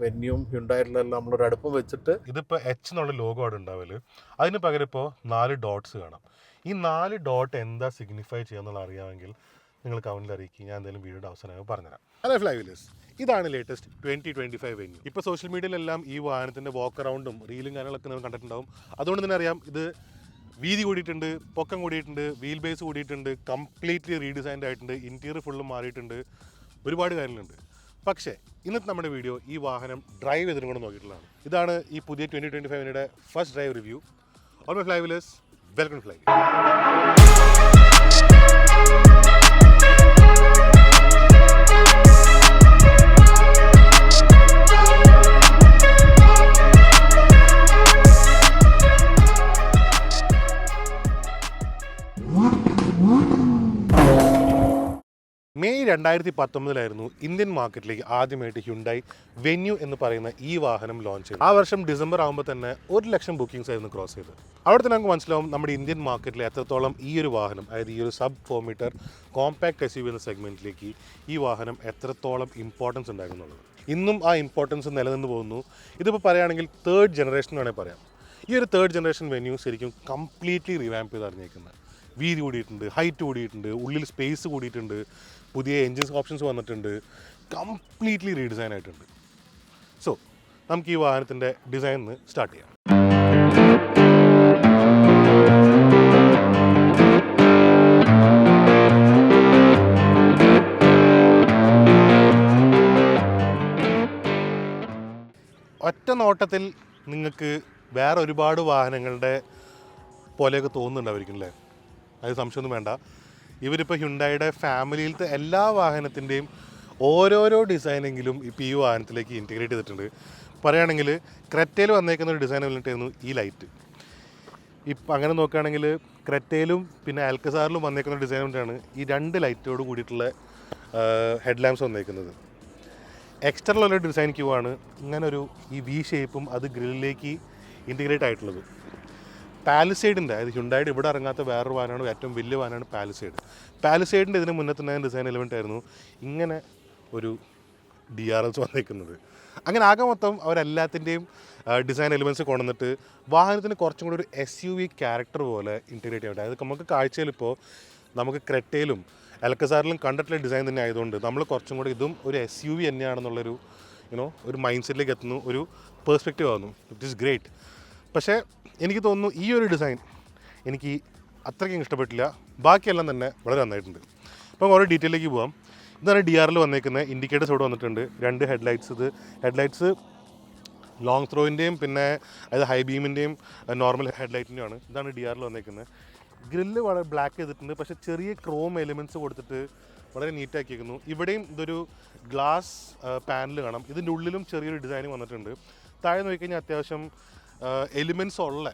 വെന്യൂം ഹ്യുണ്ടായിട്ടിലെല്ലാം നമ്മളൊരു അടുപ്പം വെച്ചിട്ട് ഇതിപ്പോൾ എച്ച് എന്നുള്ള ലോഗോ അവിടെ ഉണ്ടാവല്. അതിന് പകരം ഇപ്പോൾ 4 ഡോട്ട്സ് കാണാം. ഈ 4 ഡോട്ട് എന്താ സിഗ്നിഫൈ ചെയ്യുന്നുള്ള അറിയാമെങ്കിൽ നിങ്ങൾ കമൻറ്റിൽ അറിയിക്കുക. ഞാൻ എന്തെങ്കിലും വീഡിയോയുടെ അവസാനമായി പറഞ്ഞുതരാം. ഹലോ ഫ്ലൈവിലേഴ്സ്, ഇതാണ് ലേറ്റസ്റ്റ് 2025 വെന്യൂ. ഇപ്പോൾ സോഷ്യൽ മീഡിയയിലെല്ലാം ഈ വാഹനത്തിൻ്റെ വാക്ക് അറൗണ്ടും റീലും കാര്യങ്ങളൊക്കെ നിങ്ങൾ കണ്ടിട്ടുണ്ടാവും. അതുകൊണ്ട് തന്നെ അറിയാം ഇത് വീതി കൂടിയിട്ടുണ്ട്, പൊക്കം കൂടിയിട്ടുണ്ട്, വീൽ ബേസ് കൂടിയിട്ടുണ്ട്, കംപ്ലീറ്റ്ലി റീഡിസൈൻഡ് ആയിട്ടുണ്ട്, ഇൻറ്റീരിയർ ഫുള്ളും മാറിയിട്ടുണ്ട്, ഒരുപാട് കാര്യങ്ങളുണ്ട്. പക്ഷേ ഇന്നത്തെ നമ്മുടെ വീഡിയോ ഈ വാഹനം ഡ്രൈവ് ചെയ്തിട്ടും കൂടെ നോക്കിയിട്ടുള്ളതാണ്. ഇതാണ് ഈ പുതിയ 2025 first drive review. All my flywheelers, welcome to fly. May 2019 Indian മാർക്കറ്റിലേക്ക് ആദ്യമായിട്ട് ഹ്യുണ്ടായി വെന്യൂ എന്ന് പറയുന്ന ഈ വാഹനം ലോഞ്ച് ചെയ്തു. ആ വർഷം ഡിസംബർ ആകുമ്പോൾ തന്നെ 1 ലക്ഷം ബുക്കിംഗ്സ് ആയിരുന്നു ക്രോസ് ചെയ്തത്. അവിടെ തന്നെ നമുക്ക് മനസ്സിലാവും നമ്മുടെ ഇന്ത്യൻ മാർക്കറ്റിൽ എത്രത്തോളം ഈ ഒരു വാഹനം, അതായത് ഈ ഒരു സബ് 4 മീറ്റർ കോമ്പാക്ട് SUV എന്ന സെഗ്മെൻറ്റിലേക്ക് ഈ വാഹനം എത്രത്തോളം ഇമ്പോർട്ടൻസ് ഉണ്ടായിരുന്നുള്ളത്. ഇന്നും ആ ഇമ്പോർട്ടൻസ് നിലനിന്ന് പോകുന്നു. ഇതിപ്പോൾ പറയുകയാണെങ്കിൽ 3rd ജനറേഷൻ വേണമെങ്കിൽ പറയാം. ഈ ഒരു 3rd ജനറേഷൻ വെന്യൂ ശരിക്കും കംപ്ലീറ്റ്ലി റിവാമ്പ് ചെയ്ത് അറിഞ്ഞേക്കുന്നത്. വീതി കൂടിയിട്ടുണ്ട്, ഹൈറ്റ് കൂടിയിട്ടുണ്ട്, ഉള്ളിൽ സ്പേസ് കൂടിയിട്ടുണ്ട്, പുതിയ എൻജിൻസ് ഓപ്ഷൻസ് വന്നിട്ടുണ്ട്, കംപ്ലീറ്റ്ലി റീഡിസൈൻ ആയിട്ടുണ്ട്. സോ നമുക്ക് ഈ വാഹനത്തിൻ്റെ ഡിസൈൻ സ്റ്റാർട്ട് ചെയ്യാം. ഒറ്റ നോട്ടത്തിൽ നിങ്ങൾക്ക് വേറെ ഒരുപാട് വാഹനങ്ങളുടെ പോലെയൊക്കെ തോന്നുന്നുണ്ടായിരിക്കും അല്ലേ? അത് സംശയമൊന്നും വേണ്ട. ഇവരിപ്പോൾ ഹ്യുണ്ടായിയുടെ ഫാമിലിയിലത്തെ എല്ലാ വാഹനത്തിൻ്റെയും ഓരോരോ ഡിസൈനെങ്കിലും ഇപ്പോൾ ഈ വാഹനത്തിലേക്ക് ഇൻറ്റഗ്രേറ്റ് ചെയ്തിട്ടുണ്ട്. പറയുകയാണെങ്കിൽ ക്രെറ്റയിൽ വന്നേക്കുന്ന ഒരു ഡിസൈൻ വന്നിട്ടായിരുന്നു ഈ ലൈറ്റ്. ഇപ്പം അങ്ങനെ നോക്കുകയാണെങ്കിൽ ക്രെറ്റയിലും പിന്നെ ആൽക്കസാറിലും വന്നേക്കുന്ന ഡിസൈൻ കൊണ്ടാണ് ഈ 2 ലൈറ്റോട് കൂടിയിട്ടുള്ള ഹെഡ് ലാമ്പ്സ് വന്നേക്കുന്നത്. എക്സ്റ്റർണലുള്ള ഡിസൈൻ ക്യൂ ആണ് ഇങ്ങനൊരു ഈ വി ഷേപ്പും അത് ഗ്രില്ലിലേക്ക് ഇൻറ്റഗ്രേറ്റ് ആയിട്ടുള്ളത്. പാലിസൈഡിൻ്റെ, അതായത് ഹ്യുണ്ടായിയുടെ ഇവിടെ ഇറങ്ങാത്ത വേറൊരു വാഹനമാണ്, ഏറ്റവും വലിയ വാഹനമാണ് പാലിസൈഡ്. പാലിസൈഡിൻ്റെ ഇതിന് മുന്നേ തന്നെ ഡിസൈൻ എലിമെൻ്റ് ആയിരുന്നു ഇങ്ങനെ ഒരു DRLs വന്നേക്കുന്നത്. അങ്ങനെ ആകെ മൊത്തം അവരെല്ലാത്തിൻ്റെയും ഡിസൈൻ എലിമെൻറ്റ്സ് കൊണ്ടുവന്നിട്ട് വാഹനത്തിന് കുറച്ചും കൂടി ഒരു SUV ക്യാരക്ടർ പോലെ ഇൻറ്റഗ്രേറ്റ് ചെയ്യാൻ. അതായത് നമുക്ക് കാഴ്ചയിലിപ്പോൾ നമുക്ക് ക്രെറ്റയിലും അൽക്കസാറിലും കണ്ടിട്ടുള്ള ഡിസൈൻ തന്നെ ആയതുകൊണ്ട് നമ്മൾ കുറച്ചും കൂടി ഇതും ഒരു SUV തന്നെയാണെന്നുള്ളൊരു ഒരു മൈൻഡ് സെറ്റിലേക്ക് എത്തുന്നു, ഒരു പേഴ്സ്പെക്റ്റീവ് ആകുന്നു. It is great. പക്ഷേ എനിക്ക് തോന്നുന്നു ഈ ഒരു ഡിസൈൻ എനിക്ക് അത്രയ്ക്കും ഇഷ്ടപ്പെട്ടില്ല. ബാക്കിയെല്ലാം തന്നെ വളരെ നന്നായിട്ടുണ്ട്. അപ്പം ഓരോ ഡീറ്റെയിലേക്ക് പോകാം. ഇതാണ് DRL വന്നേക്കുന്നത്. ഇൻഡിക്കേറ്റേഴ്സ് ഇവിടെ വന്നിട്ടുണ്ട്, 2 ഹെഡ്ലൈറ്റ്സ്. ഇത് ഹെഡ്ലൈറ്റ്സ് ലോങ് ത്രോയിൻ്റെയും പിന്നെ അതായത് ഹൈ ബീമിൻ്റെയും നോർമൽ ഹെഡ്ലൈറ്റിൻ്റെയാണ്. ഇതാണ് DRL വന്നേക്കുന്നത്. ഗ്രില്ല് വളരെ ബ്ലാക്ക് ചെയ്തിട്ടുണ്ട്, പക്ഷേ ചെറിയ ക്രോം എലിമെൻറ്റ്സ് കൊടുത്തിട്ട് വളരെ നീറ്റാക്കിയിരിക്കുന്നു. ഇവിടെയും ഇതൊരു ഗ്ലാസ് പാനൽ കാണാം. ഇതിൻ്റെ ഉള്ളിലും ചെറിയൊരു ഡിസൈൻ വന്നിട്ടുണ്ട്. താഴെ നോക്കിക്കഴിഞ്ഞാൽ അത്യാവശ്യം എലിമെൻറ്റ്സ് ഉള്ള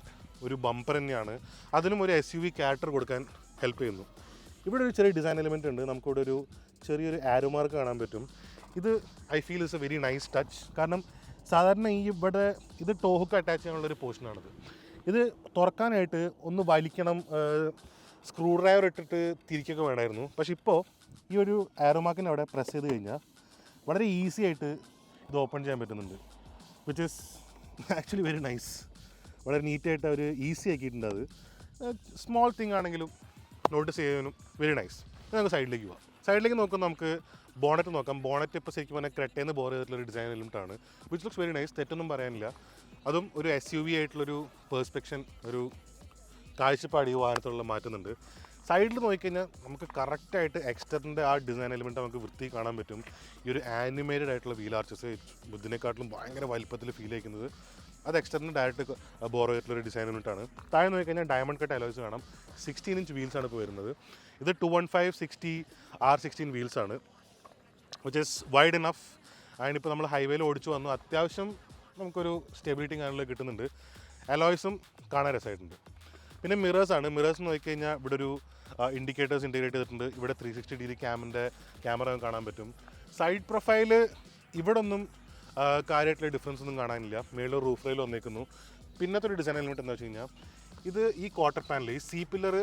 ഒരു ബമ്പർ തന്നെയാണ്. അതിനും ഒരു SUV ക്യാരക്ടർ കൊടുക്കാൻ ഹെൽപ്പ് ചെയ്യുന്നു. ഇവിടെ ഒരു ചെറിയ ഡിസൈൻ എലിമെൻ്റ് ഉണ്ട്. നമുക്കിവിടെ ഒരു ചെറിയൊരു ആരോ മാർക്ക് കാണാൻ പറ്റും. ഇത് I feel is A very nice touch. കാരണം സാധാരണ ഈ ഇവിടെ ഇത് ടോഹുക്ക് അറ്റാച്ച് ചെയ്യാനുള്ളൊരു പോർഷനാണിത്. ഇത് തുറക്കാനായിട്ട് ഒന്ന് വലിക്കണം, സ്ക്രൂ ഡ്രൈവർ ഇട്ടിട്ട് തിരിക്കൊക്കെ വേണമായിരുന്നു. പക്ഷെ ഇപ്പോൾ ഈ ഒരു ആരോ മാർക്കിൻ്റെ അവിടെ പ്രസ് ചെയ്ത് കഴിഞ്ഞാൽ വളരെ ഈസി ആയിട്ട് ഇത് ഓപ്പൺ ചെയ്യാൻ പറ്റുന്നുണ്ട്, which is actually very nice. വളരെ നീറ്റായിട്ട് അവർ ഈസി ആക്കിയിട്ടുണ്ട്. അത് സ്മോൾ തിങ് ആണെങ്കിലും നോട്ടീസ് ചെയ്യാനും വെരി നൈസ്. നമുക്ക് സൈഡിലേക്ക് പോകാം. സൈഡിലേക്ക് നോക്കുമ്പോൾ നമുക്ക് ബോണറ്റ് നോക്കാം. ബോണറ്റ് ഇപ്പോൾ ശരിക്കും പറഞ്ഞാൽ ക്രെറ്റേന്ന് ബോർ ചെയ്തിട്ടുള്ളൊരു ഡിസൈൻ എലിമെൻ്റാണ്, വിച്ച് ലുക്സ് വെരി നൈസ്. തെറ്റൊന്നും പറയാനില്ല. അതും ഒരു SUV ആയിട്ടുള്ളൊരു പേഴ്സ്പെക്ഷൻ, ഒരു കാഴ്ചപ്പാട് ഈ വാഹനത്തിലുള്ള മാറ്റുന്നുണ്ട്. സൈഡിൽ നോക്കിക്കഴിഞ്ഞാൽ നമുക്ക് കറക്റ്റായിട്ട് എക്സ്റ്ററിൻ്റെ ആ ഡിസൈൻ എലിമെൻറ്റ് നമുക്ക് വൃത്തി കാണാൻ പറ്റും. ഈ ഒരു ആനിമേറ്റഡ് ആയിട്ടുള്ള വീൽ ആർച്ചസ് ഇതിനെക്കാട്ടിലും ഭയങ്കര വലിപ്പത്തിൽ ഫീൽ ചെയ്യുന്നത് അത് എക്സ്റ്ററിന് ഡയറക്റ്റ് ബോർ ചെയ്തിട്ടുള്ളൊരു ഡിസൈൻ എലിമെൻറ്റാണ്. താഴെ നോക്കിക്കഴിഞ്ഞാൽ ഡയമണ്ട് കട്ട് അലോയ്സ് കാണാം. 16 ഇഞ്ച് വീൽസാണ് ഇപ്പോൾ വരുന്നത്. ഇത് 215/60 R16 വീൽസാണ്, വിച്ച് ഈസ് വൈഡ് ഇനഫ്. അതിനിപ്പോൾ നമ്മൾ ഹൈവേയിൽ ഓടിച്ചു വന്നു, അത്യാവശ്യം നമുക്കൊരു സ്റ്റെബിലിറ്റി കാര്യങ്ങളൊക്കെ കിട്ടുന്നുണ്ട്. അലോയ്സും കാണാൻ രസമായിട്ടുണ്ട്. പിന്നെ മിറേഴ്സാണ്. മിറേഴ്സ് നോക്കിക്കഴിഞ്ഞാൽ ഇവിടെ ഒരു ഇൻഡിക്കേറ്റേഴ്സ് ഇൻറ്റഗ്രേറ്റ് ചെയ്തിട്ടുണ്ട്. ഇവിടെ 360 ഡിഗ്രി ക്യാമറ കാണാൻ പറ്റും. സൈഡ് പ്രൊഫൈല് ഇവിടെ ഒന്നും കാര്യമായിട്ടുള്ള ഡിഫറൻസ് ഒന്നും കാണാനില്ല. മേളിൽ റൂഫ് റെയിൽ വന്നേക്കുന്നു. പിന്നത്തെ ഒരു ഡിസൈൻ എലിമെൻറ്റ് എന്താ വെച്ച് കഴിഞ്ഞാൽ ഇത് ഈ ക്വാർട്ടർ പാനൽ, ഈ സി പില്ലർ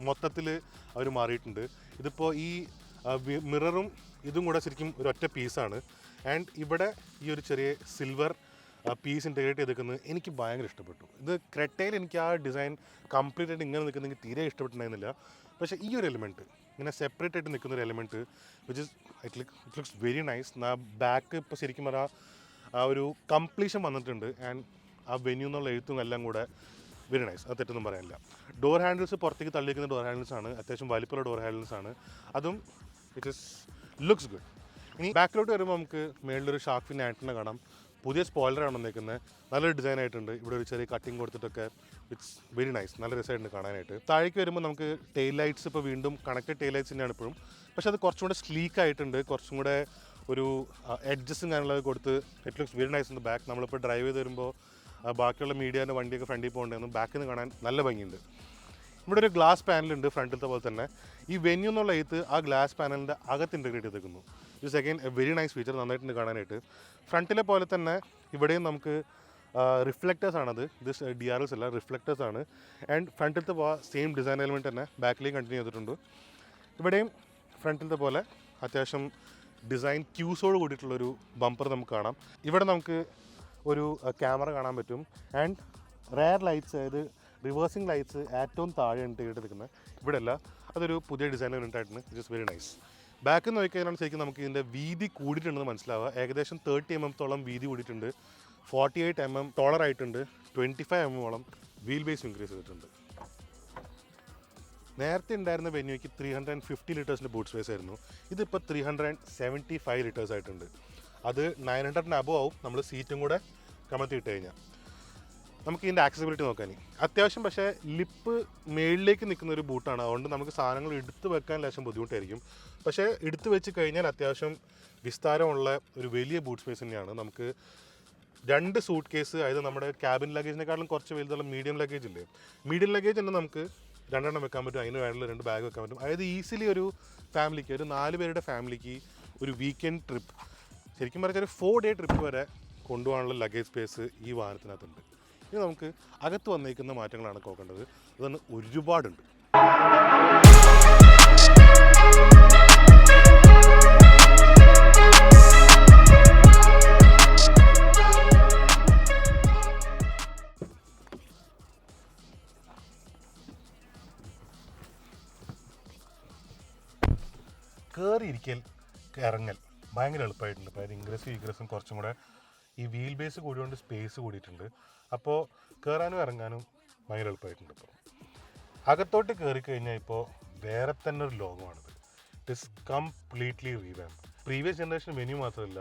മൊത്തത്തിൽ അവർ മാറിയിട്ടുണ്ട്. ഇതിപ്പോൾ ഈ മിററും ഇതും കൂടെ ശരിക്കും ഒരു ഒറ്റ പീസാണ്. ആൻഡ് ഇവിടെ ഈ ഒരു ചെറിയ സിൽവർ പീസ് ഇൻറ്റഗ്രേറ്റ് ചെയ്തേക്കുന്നത് എനിക്ക് ഭയങ്കര ഇഷ്ടപ്പെട്ടു. ഇത് ക്രെറ്റയിൽ എനിക്ക് ആ ഡിസൈൻ കംപ്ലീറ്റ് ആയിട്ട് ഇങ്ങനെ നിൽക്കുന്നത് എനിക്ക് തീരെ ഇഷ്ടപ്പെട്ടിട്ടുണ്ടായിരുന്നില്ല. പക്ഷേ ഈ ഒരു എലിമെൻറ്റ് ഇങ്ങനെ സെപ്പറേറ്റ് ആയിട്ട് നിൽക്കുന്ന ഒരു element which is it looks very nice. Back ഇപ്പോൾ ശരിക്കും പറഞ്ഞാൽ ആ ഒരു കംപ്ലീഷൻ വന്നിട്ടുണ്ട്. ആൻഡ് ആ വെന്യൂ എന്നുള്ള എഴുത്തും എല്ലാം കൂടെ വെരി നൈസ്. അത് തെറ്റൊന്നും പറയാനില്ല. ഡോർ ഹാൻഡിൽസ് പുറത്തേക്ക് തള്ളിയിരിക്കുന്ന ഡോർ ഹാൻഡിൽസ് ആണ്, അത്യാവശ്യം വലിപ്പമുള്ള ഡോർ ഹാൻഡിൽസ് ആണ്. അതും ഇറ്റ് ഇസ് ലുക്സ് ഗുഡ്. ഇനി ബാക്കിലോട്ട് വരുമ്പോൾ നമുക്ക് മേളിലൊരു ഷാർക്ക് ഫിൻ ആൻറ്റിന കാണാം. പുതിയ സ്പോയിലറാണ് വന്നേക്കുന്നത്. നല്ലൊരു ഡിസൈൻ ആയിട്ടുണ്ട്. ഇവിടെ ഒരു ചെറിയ കട്ടിങ് കൊടുത്തിട്ടൊക്കെ ഇറ്റ്സ് വെരി നൈസ്. നല്ല രസമായിട്ടുണ്ട് കാണാനായിട്ട്. താഴേക്ക് വരുമ്പോൾ നമുക്ക് ടെയിൽ ലൈറ്റ്സ് ഇപ്പോൾ വീണ്ടും കണക്റ്റഡ് ടെയിൽ ലൈറ്റ്സ് തന്നെയാണ് ഇപ്പോഴും. പക്ഷേ അത് കുറച്ചും കൂടെ സ്ലീക്ക് ആയിട്ടുണ്ട്. കുറച്ചും കൂടെ ഒരു എഡ്ജസും കാര്യങ്ങളൊക്കെ കൊടുത്ത് it looks very nice in the back. നമ്മളിപ്പോൾ ഡ്രൈവ് ചെയ്ത് വരുമ്പോൾ ബാക്കിയുള്ള മീഡിയാൻ്റെ വണ്ടിയൊക്കെ ഫ്രണ്ടിൽ പോകേണ്ടതെന്നും ബാക്കിൽ നിന്ന് കാണാൻ നല്ല ഭംഗിയുണ്ട്. ഇവിടെ ഒരു ഗ്ലാസ് പാനലുണ്ട് ഫ്രണ്ടിലത്തെ പോലെ തന്നെ. ഈ വെന്യൂ എന്നുള്ള എഴുത്ത് ആ ഗ്ലാസ് പാനലിൻ്റെ അകത്ത് ഇൻറ്റഗ്രേറ്റ് ചെയ്തേക്കുന്നു. It's again a very nice feature. നന്നായിട്ടുണ്ട് കാണാനായിട്ട്. ഫ്രണ്ടിലെ പോലെ തന്നെ ഇവിടെയും നമുക്ക് റിഫ്ലക്റ്റേഴ്സ് ആണത്. ഇത് DRLs അല്ല, റിഫ്ലക്റ്റേഴ്സ് ആണ്. ആൻഡ് ഫ്രണ്ടിലത്തെ സെയിം ഡിസൈൻ എലിമെൻറ്റ് തന്നെ ബാക്കിലേക്ക് കണ്ടിന്യൂ ചെയ്തിട്ടുണ്ട്. ഇവിടെയും ഫ്രണ്ടിലത്തെ പോലെ അത്യാവശ്യം ഡിസൈൻ ക്യൂസോട് കൂടിയിട്ടുള്ളൊരു ബമ്പർ നമുക്ക് കാണാം. ഇവിടെ നമുക്ക് ഒരു ക്യാമറ കാണാൻ പറ്റും. ആൻഡ് റെയർ ലൈറ്റ്സ്, അതായത് റിവേഴ്സിംഗ് ലൈറ്റ്സ് ഏറ്റവും താഴെ ഇൻറ്റഗ്രേറ്റ് എടുക്കുന്നത്. ഇവിടെ അല്ല, അതൊരു പുതിയ ഡിസൈൻ എലിമെൻറ്റായിട്ടുണ്ട്. It is very nice. ബാക്കിൽ നിന്ന് നോക്കിക്കഴിഞ്ഞാൽ ശരിക്കും നമുക്ക് ഇതിൻ്റെ വീതി കൂടിയിട്ടുണ്ടെന്ന് മനസ്സിലാവുക. ഏകദേശം 30 mm വീതി കൂടിയിട്ടുണ്ട്. 48 mm ടോളറായിട്ടുണ്ട്. 25 mm wheel base increase ചെയ്തിട്ടുണ്ട്. നേരത്തെ ഉണ്ടായിരുന്ന വെന്യൂക്ക് 350 ലിറ്റേഴ്സിൻ്റെ ബൂട്ട് സ്പേസ് ആയിരുന്നു. ഇതിപ്പോൾ 375 ലിറ്റേഴ്സ് ആയിട്ടുണ്ട്. അത് 900 അബവ് ആവും നമ്മൾ സീറ്റും കൂടെ കമത്തി ഇട്ട് കഴിഞ്ഞാൽ. നമുക്ക് ഇതിൻ്റെ ആക്സസിബിലിറ്റി നോക്കാൻ അത്യാവശ്യം, പക്ഷേ ലിപ്പ് മേളിലേക്ക് നിൽക്കുന്ന ഒരു ബൂട്ടാണ്. അതുകൊണ്ട് നമുക്ക് സാധനങ്ങൾ എടുത്ത് വെക്കാൻ ലേശം ബുദ്ധിമുട്ടായിരിക്കും. പക്ഷേ എടുത്ത് വെച്ച് കഴിഞ്ഞാൽ അത്യാവശ്യം വിസ്താരമുള്ള ഒരു വലിയ ബൂട്ട് സ്പേസ് തന്നെയാണ്. നമുക്ക് 2 സൂട്ട് കേസ്, അതായത് നമ്മുടെ ക്യാബിൻ ലഗേജിനെക്കാളും കുറച്ച് വലുതുള്ള മീഡിയം ലഗേജ് ഇല്ലേ, മീഡിയം ലഗേജ് തന്നെ നമുക്ക് 2 എണ്ണം വെക്കാൻ പറ്റും. അതിന് വേണ്ട 2 ബാഗ് വെക്കാൻ പറ്റും. അതായത് ഈസിലി ഒരു ഫാമിലിക്ക്, ഒരു 4 പേരുടെ ഫാമിലിക്ക് ഒരു വീക്കെൻഡ് ട്രിപ്പ്, ശരിക്കും പറഞ്ഞാൽ ഒരു 4 ഡേ ട്രിപ്പ് വരെ കൊണ്ടുപോകാനുള്ള ലഗേജ് സ്പേസ് ഈ വാഹനത്തിനകത്തുണ്ട്. ഇനി നമുക്ക് അകത്ത് വന്നേക്കുന്ന മാറ്റങ്ങളാണ് നോക്കേണ്ടത്. അതൊന്ന് ഒരുപാടുണ്ട്. കയറിയിരിക്കൽ ഇറങ്ങൽ ഭയങ്കര എളുപ്പമായിട്ടുണ്ട്. അപ്പോൾ ഇൻഗ്രസും ഈഗ്രസും കുറച്ചും കൂടെ ഈ വീൽ ബേസ് കൂടിയോണ്ട് സ്പേസ് കൂടിയിട്ടുണ്ട്. അപ്പോൾ കയറാനും ഇറങ്ങാനും ഭയങ്കര എളുപ്പമായിട്ടുണ്ട്. ഇപ്പോൾ അകത്തോട്ട് കയറി കഴിഞ്ഞാൽ ഇപ്പോൾ വേറെ തന്നെ ഒരു ലോകമാണിത്. It is completely revamp. Previous generation Venue മാത്രമല്ല,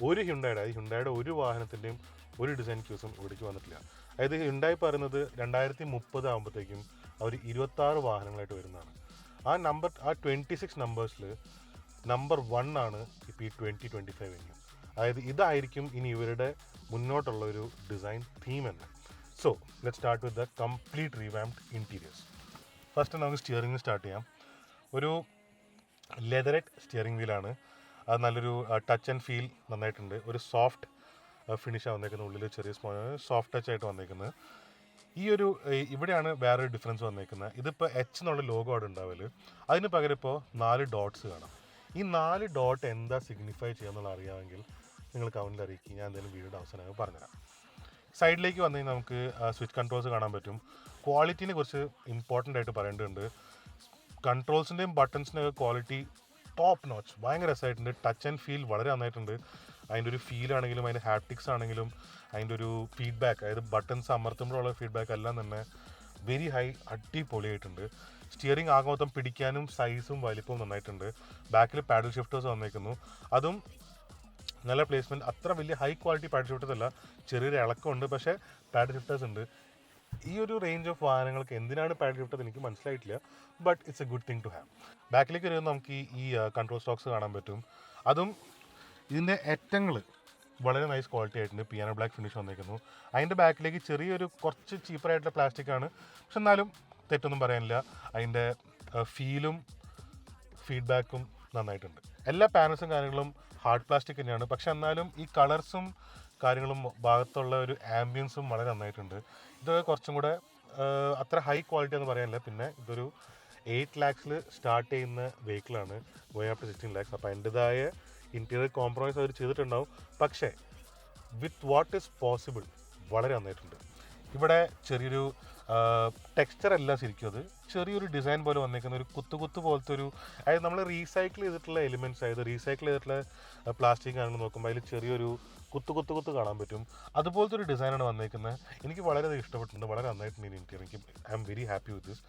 ഒരു ഹ്യുണ്ടായുടെ ഒരു വാഹനത്തിൻ്റെയും ഒരു ഡിസൈൻ ക്യൂസും ഇവിടേക്ക് വന്നിട്ടില്ല. അതായത് ഹ്യുണ്ടായി പറയുന്നത് 2030 ആകുമ്പോഴത്തേക്കും അവർ 26 വാഹനങ്ങളായിട്ട് വരുന്നതാണ്. ആ 26 നമ്പേഴ്സിൽ നമ്പർ 1 ആണ് ഇപ്പോൾ ഈ 2025 വെന്യൂ. അതായത് ഇതായിരിക്കും ഇനി ഇവരുടെ മുന്നോട്ടുള്ള ഒരു ഡിസൈൻ തീം തന്നെ. So let start with the complete revamped interiors. First നമുക്ക് സ്റ്റിയറിംഗ് സ്റ്റാർട്ട് ചെയ്യാം. ഒരു ലെതററ്റ് സ്റ്റിയറിംഗ് വീലാണ്. അത് നല്ലൊരു ടച്ച് ആൻഡ് ഫീൽ നന്നായിട്ടുണ്ട്. ഒരു സോഫ്റ്റ് ഫിനിഷാണ് വന്നേക്കുന്നത്. ഉള്ളിൽ ചെറിയ സോഫ്റ്റ് ടച്ച് ആയിട്ട് വന്നേക്കുന്നത്. ഈ ഒരു ഇവിടെയാണ് വേറൊരു ഡിഫറൻസ് വന്നേക്കുന്നത്. ഇതിപ്പോൾ H എന്നുള്ള ലോഗോ അവിടെ ഉണ്ടാവല്. അതിന് പകരം ഇപ്പോൾ 4 ഡോട്ട്സ് കാണാം. ഈ 4 ഡോട്ട് എന്താ സിഗ്നിഫൈ ചെയ്യാന്നുള്ള അറിയാമെങ്കിൽ നിങ്ങൾ കമൻറ്റിൽ അറിയിക്കുക. ഞാൻ എന്തെങ്കിലും വീഡിയോയുടെ അവസാനം പറഞ്ഞുതരാം. സൈഡിലേക്ക് വന്നു കഴിഞ്ഞാൽ നമുക്ക് സ്വിച്ച് കൺട്രോൾസ് കാണാൻ പറ്റും. ക്വാളിറ്റീനെ കുറിച്ച് ഇമ്പോർട്ടൻ്റ് ആയിട്ട് പറയേണ്ടതുണ്ട്. കൺട്രോൾസിൻ്റെയും ബട്ടൺസിൻ്റെയൊക്കെ ക്വാളിറ്റി ടോപ്പ് നോച്ച്, ഭയങ്കര രസമായിട്ടുണ്ട്. ടച്ച് ആൻഡ് ഫീൽ വളരെ നന്നായിട്ടുണ്ട്. അതിൻ്റെ ഒരു ഫീലാണെങ്കിലും അതിൻ്റെ ഹാപ്റ്റിക്സ് ആണെങ്കിലും അതിൻ്റെ ഒരു ഫീഡ്ബാക്ക്, അതായത് ബട്ടൺസ് അമർത്തുമ്പോഴുള്ള ഫീഡ്ബാക്ക് എല്ലാം തന്നെ വെരി ഹൈ, അടിപൊളിയായിട്ടുണ്ട്. സ്റ്റിയറിംഗ് ആകെ മൊത്തം പിടിക്കാനും സൈസും വലിപ്പവും നന്നായിട്ടുണ്ട്. ബാക്കിൽ പാഡൽ ഷിഫ്റ്റേഴ്സ് വന്നേക്കുന്നു. അതും നല്ല പ്ലേസ്മെൻറ്റ്. അത്ര വലിയ ഹൈ ക്വാളിറ്റി പാഡൽ ഷിഫ്റ്റേഴ്സ് അല്ല, ചെറിയൊരു ഇളക്കമുണ്ട്, പക്ഷേ പാഡൽ ഷിഫ്റ്റേഴ്സ് ഉണ്ട്. ഈ ഒരു റേഞ്ച് ഓഫ് വാഹനങ്ങൾക്ക് എന്തിനാണ് പാഡൽ ഷിഫ്റ്റർ എനിക്ക് മനസ്സിലായിട്ടില്ല. But it's a good thing to have. ബാക്കിലേക്ക് വരുമ്പോൾ നമുക്ക് ഈ കൺട്രോൾ സ്റ്റോക്സ് കാണാൻ പറ്റും. അതും ഇതിൻ്റെ അറ്റങ്ങൾ വളരെ നൈസ് ക്വാളിറ്റി ആയിട്ടുണ്ട്. പിയാനോ ബ്ലാക്ക് ഫിനിഷ് വന്നേക്കുന്നു. അതിൻ്റെ ബാക്കിലേക്ക് ചെറിയൊരു കുറച്ച് ചീപ്പറായിട്ടുള്ള പ്ലാസ്റ്റിക്കാണ്, പക്ഷെ എന്നാലും തെറ്റൊന്നും പറയാനില്ല. അതിൻ്റെ ഫീലും ഫീഡ്ബാക്കും നന്നായിട്ടുണ്ട്. എല്ലാ പാനൽസും കാര്യങ്ങളും ഹാർഡ് പ്ലാസ്റ്റിക് തന്നെയാണ്, പക്ഷെ എന്നാലും ഈ കളർസും കാര്യങ്ങളും ഭാഗത്തുള്ള ഒരു ആംബിയൻസും വളരെ നന്നായിട്ടുണ്ട്. ഇതൊക്കെ കുറച്ചും കൂടെ അത്ര ഹൈ ക്വാളിറ്റി എന്ന് പറയാനില്ല. പിന്നെ ഇതൊരു 8 lakhs സ്റ്റാർട്ട് ചെയ്യുന്ന വെഹിക്കിളാണ്, ഗോയിങ് അപ് ടു 16 lakhs. അപ്പോൾ അതിൻ്റെതായ ഇൻറ്റീരിയർ കോംപ്രമൈസ് അവർ ചെയ്തിട്ടുണ്ടാവും, പക്ഷേ വിത്ത് വാട്ട് ഈസ് പോസിബിൾ വളരെ നന്നായിട്ടുണ്ട്. ഇവിടെ ചെറിയൊരു ടെക്സ്ചർ അല്ല ശരിക്കും, അത് ചെറിയൊരു ഡിസൈൻ പോലെ വന്നിരിക്കുന്ന ഒരു കുത്തു പോലത്തെ ഒരു, അതായത് നമ്മൾ റീസൈക്കിൾ ചെയ്തിട്ടുള്ള എലിമെൻറ്റ്സ്, അതായത് റീസൈക്കിൾ ചെയ്തിട്ടുള്ള പ്ലാസ്റ്റിക് ആണെന്ന് നോക്കുമ്പോൾ അതിൽ ചെറിയൊരു കുത്തു കാണാൻ പറ്റും. അതുപോലത്തെ ഒരു ഡിസൈനാണ് വന്നിരിക്കുന്നത്. എനിക്ക് വളരെ ഇഷ്ടപ്പെട്ടിട്ടുണ്ട്, വളരെ നന്നായിട്ടുണ്ട് ഈ ഇൻറ്റീരിയർ. എനിക്ക് I am very happy with this.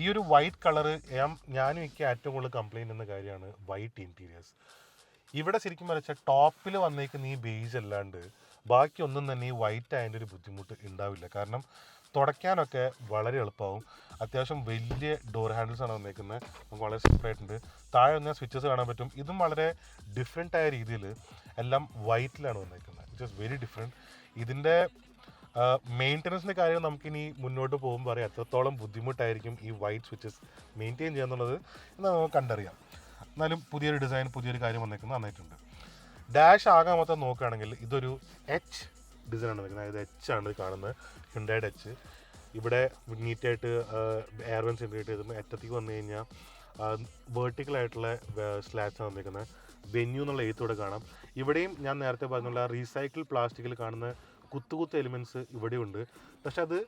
ഈ ഒരു വൈറ്റ് കളറ് ഞാനും എനിക്ക് ഏറ്റവും കൂടുതൽ കംപ്ലയിൻ്റ് എന്ന കാര്യമാണ് വൈറ്റ് ഇൻറ്റീരിയേഴ്സ്. ഇവിടെ ശരിക്കും വരച്ചാൽ ടോപ്പിൽ വന്നേക്കുന്ന ഈ ബേജ് അല്ലാണ്ട് ബാക്കി ഒന്നും തന്നെ ഈ വൈറ്റ് ആയതിൻ്റെ ഒരു ബുദ്ധിമുട്ട് ഉണ്ടാവില്ല. കാരണം തുടയ്ക്കാനൊക്കെ വളരെ എളുപ്പമാവും. അത്യാവശ്യം വലിയ ഡോർ ഹാൻഡിൽസ് ആണ് വന്നേക്കുന്നത്, നമുക്ക് വളരെ സിമ്പിളായിട്ടുണ്ട്. താഴെ വന്നാൽ സ്വിച്ചസ് കാണാൻ പറ്റും. ഇതും വളരെ ഡിഫറെൻ്റ് ആയ രീതിയിൽ എല്ലാം വൈറ്റിലാണ് വന്നേക്കുന്നത്, വിച്ച് ഇസ് വെരി ഡിഫറെൻറ്റ്. ഇതിൻ്റെ മെയിൻ്റനൻസിൻ്റെ കാര്യം നമുക്കിനി മുന്നോട്ട് പോകുമ്പോൾ അറിയാം എത്രത്തോളം ബുദ്ധിമുട്ടായിരിക്കും ഈ വൈറ്റ് സ്വിച്ചസ് മെയിൻറ്റെയിൻ ചെയ്യുക എന്നുള്ളത് നമുക്ക് കണ്ടറിയാം. എന്നാലും പുതിയൊരു ഡിസൈൻ, പുതിയൊരു കാര്യം വന്നേക്കുന്നത് നന്നായിട്ടുണ്ട്. ഡാഷ് ആകാൻ മൊത്തം നോക്കുകയാണെങ്കിൽ ഇതൊരു എച്ച് ഡിസൈനാണ് വന്നിരിക്കുന്നത്, അതായത് എച്ച് ആണ് കാണുന്നത്, ഹ്യുണ്ടായുടെ എച്ച്. ഇവിടെ നീറ്റായിട്ട് എയർ വെൻസ് ഇൻറ്റഗ്രേറ്റ് ചെയ്തിട്ട് അറ്റത്തേക്ക് വന്നു കഴിഞ്ഞാൽ വേർട്ടിക്കലായിട്ടുള്ള സ്ലാബ്സാണ് വന്നിരിക്കുന്നത്. വെന്യൂ എന്നുള്ള എഴുത്തോടെ കാണാം. ഇവിടെയും ഞാൻ നേരത്തെ പറഞ്ഞുള്ള റീസൈക്കിൾ പ്ലാസ്റ്റിക്കിൽ കാണുന്ന കുത്തു എലിമെൻറ്റ്സ് ഇവിടെയുണ്ട്. പക്ഷെ അത്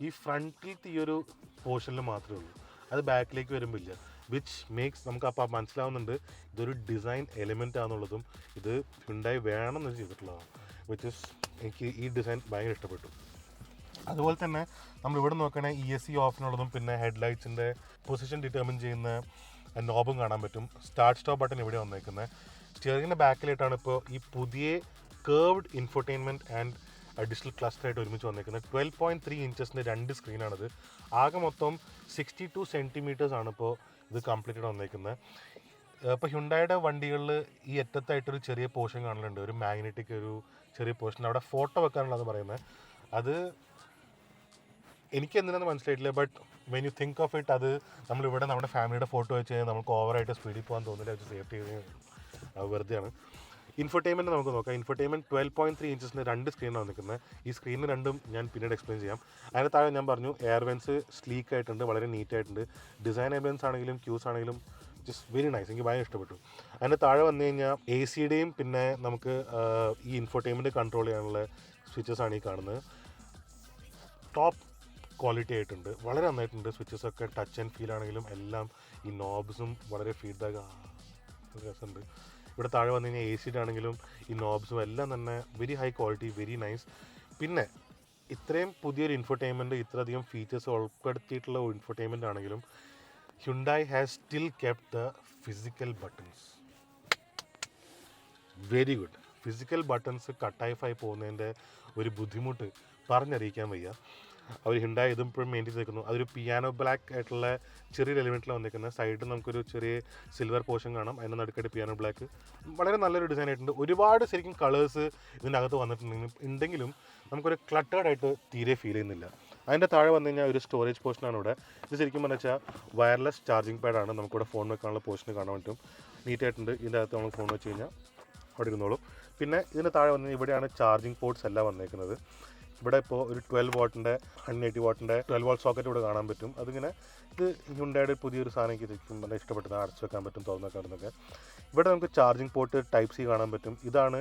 ഈ ഫ്രണ്ടിലത്തെ ഈ ഒരു പോർഷനിൽ മാത്രമേ ഉള്ളൂ, അത് ബാക്കിലേക്ക് വരുമ്പോൾ ഇല്ല. വിച്ച് മേക്സ് നമുക്ക് അപ്പോൾ മനസ്സിലാവുന്നുണ്ട് ഇതൊരു ഡിസൈൻ എലിമെൻ്റ് ആണെന്നുള്ളതും ഇത് ഹ്യുണ്ടായി വേണമെന്ന് ചെയ്തിട്ടുള്ളതാണ്. വിച്ച് ഇസ് എനിക്ക് ഈ ഡിസൈൻ ഭയങ്കര ഇഷ്ടപ്പെട്ടു. അതുപോലെ തന്നെ നമ്മളിവിടെ നോക്കുകയാണെങ്കിൽ ESC ഓഫിനുള്ളതും പിന്നെ ഹെഡ്ലൈറ്റ്സിൻ്റെ പൊസിഷൻ ഡിറ്റർമിൻ ചെയ്യുന്ന നോബും കാണാൻ പറ്റും. സ്റ്റാർട്ട് സ്റ്റോപ്പ് ബട്ടൺ ഇവിടെ വന്നേക്കുന്നത്. സ്റ്റിയറിങ്ങിൻ്റെ ബാക്കിലായിട്ടാണ് ഇപ്പോൾ ഈ പുതിയ കേർവ്ഡ് ഇൻഫോർടൈൻമെൻറ്റ് ആൻഡ് ഡിജിറ്റൽ ക്ലസ്റ്ററായിട്ട് ഒരുമിച്ച് വന്നേക്കുന്നത്. 12.3 ഇഞ്ചസിൻ്റെ 2 സ്ക്രീനാണിത്. ആകെ മൊത്തം 62 സെൻറ്റിമീറ്റേഴ്സ് ആണ് ഇപ്പോൾ ഇത് കംപ്ലീറ്റഡ് വന്നേക്കുന്നത്. ഇപ്പോൾ ഹ്യുണ്ടായുടെ വണ്ടികളിൽ ഈ അറ്റത്തായിട്ടൊരു ചെറിയ പോർഷൻ കാണലുണ്ട്, ഒരു മാഗ്നറ്റിക് ഒരു ചെറിയ പോർഷൻ അവിടെ ഫോട്ടോ വെക്കാനുള്ളതെന്ന് പറയുന്നത്. അത് എനിക്ക് എന്തിനാണെന്ന് മനസ്സിലായിട്ടില്ല, but when you think of it, അത് നമ്മളിവിടെ നമ്മുടെ ഫാമിലിയുടെ ഫോട്ടോ വെച്ച് കഴിഞ്ഞാൽ നമുക്ക് ഓവറായിട്ട് സ്പീഡിൽ പോകാൻ തോന്നില്ല, അത് സേഫ്റ്റി വെറുതെയാണ്. ഇൻഫർടൈൻമെൻറ്റ് നമുക്ക് നോക്കാം. ഇൻഫർടൈൻമെൻറ്റ് 12.3 ഇഞ്ചസിൻ്റെ 2 സ്ക്രീനാണ് വന്നിരിക്കുന്നത്. ഈ സ്ക്രീനിന് രണ്ടും ഞാൻ പിന്നീട് എക്സ്പ്ലെയിൻ ചെയ്യാം. അതിന് താഴെ ഞാൻ പറഞ്ഞു എയർ വെൻസ് സ്ലീക്ക് ആയിട്ടുണ്ട്, വളരെ നീറ്റായിട്ടുണ്ട്. ഡിസൈൻ എലമെൻസ് ആണെങ്കിലും ക്യൂസ് ആണെങ്കിലും ജസ്റ്റ് വെരി നൈസ്, എനിക്ക് ഭയങ്കര ഇഷ്ടപ്പെട്ടു. അതിൻ്റെ താഴെ വന്നു കഴിഞ്ഞാൽ AC-യുടെയും പിന്നെ നമുക്ക് ഈ ഇൻഫർടൈൻമെൻറ്റ് കൺട്രോൾ ചെയ്യാനുള്ള സ്വിച്ചസ് ആണ് ഈ കാണുന്നത്. ടോപ്പ് ക്വാളിറ്റി ആയിട്ടുണ്ട്, വളരെ നന്നായിട്ടുണ്ട്. സ്വിച്ചസൊക്കെ ടച്ച് ആൻഡ് ഫീൽ ആണെങ്കിലും എല്ലാം, ഈ നോബ്സും വളരെ ഫീഡ്ബാക്ക് രസമുണ്ട്. ഇവിടെ താഴെ വന്നു കഴിഞ്ഞാൽ AC-യുടെ ആണെങ്കിലും ഈ നോബ്സും എല്ലാം തന്നെ very high quality, very nice. പിന്നെ ഇത്രയും പുതിയൊരു ഇൻഫർടൈൻമെൻറ്റ്, ഇത്രയധികം ഫീച്ചേഴ്സ് ഉൾപ്പെടുത്തിയിട്ടുള്ള ഇൻഫർടൈൻമെൻറ്റ് ആണെങ്കിലും Hyundai has still kept the physical buttons. Very good. Physical buttons കട്ടായിഫായി പോകുന്നതിൻ്റെ ഒരു ബുദ്ധിമുട്ട് പറഞ്ഞറിയിക്കാൻ വയ്യ. അവർ ഹ്യുണ്ടായി ഇതും ഇപ്പോഴും മെയിൻറ്റെയിൻ ചെയ്തിരിക്കുന്നു. അതൊരു പിയാനോ ബ്ലാക്ക് ആയിട്ടുള്ള ചെറിയൊരു എലിമെൻറ്റിൽ വന്നിരിക്കുന്നത്. സൈഡിൽ നമുക്കൊരു ചെറിയ സിൽവർ പോർഷൻ കാണാം, അതിൻ്റെ നടുക്കായിട്ട് പിയാനോ ബ്ലാക്ക്. വളരെ നല്ലൊരു ഡിസൈൻ ആയിട്ടുണ്ട്. ഒരുപാട് ശരിക്കും കളേഴ്സ് ഇതിൻ്റെ അകത്ത് വന്നിട്ടുണ്ടെങ്കിലും നമുക്കൊരു ക്ലട്ടേർഡ് ആയിട്ട് തീരെ ഫീൽ ചെയ്യുന്നില്ല. അതിൻ്റെ താഴെ വന്നു കഴിഞ്ഞാൽ ഒരു സ്റ്റോറേജ് പോർഷനാണ് ഇവിടെ. ഇത് ശരിക്കും പറഞ്ഞു വെച്ചാൽ വയർലെസ് ചാർജിങ് പാഡാണ്. നമുക്കിവിടെ ഫോൺ വെക്കാനുള്ള പോർഷൻ കാണാൻ പറ്റും, നീറ്റായിട്ടുണ്ട്. ഇതിൻ്റെ അകത്ത് നമ്മൾ ഫോൺ വെച്ച് കഴിഞ്ഞാൽ അവിടെ ഇരുന്നോളും. പിന്നെ ഇതിന് താഴെ വന്ന് ഇവിടെയാണ് ചാർജിങ് പോർട്ട്സ് എല്ലാം വന്നേക്കുന്നത്. ഇവിടെ ഇപ്പോൾ ഒരു 12 വാട്ടിൻ്റെ 180 വാട്ടിൻ്റെ 12 വാട്ട് സോക്കറ്റ് ഇവിടെ കാണാൻ പറ്റും. അതിങ്ങനെ ഇത് ഹ്യുണ്ടായുടെ പുതിയൊരു സാധനം എനിക്ക് ശരിക്കും വളരെ ഇഷ്ടപ്പെട്ടത്. അടച്ചു വെക്കാൻ പറ്റും, തുറന്നു വെക്കാൻ പറ്റുന്നൊക്കെ. ഇവിടെ നമുക്ക് ചാർജിങ് പോർട്ട് ടൈപ്പ് C കാണാൻ പറ്റും. ഇതാണ്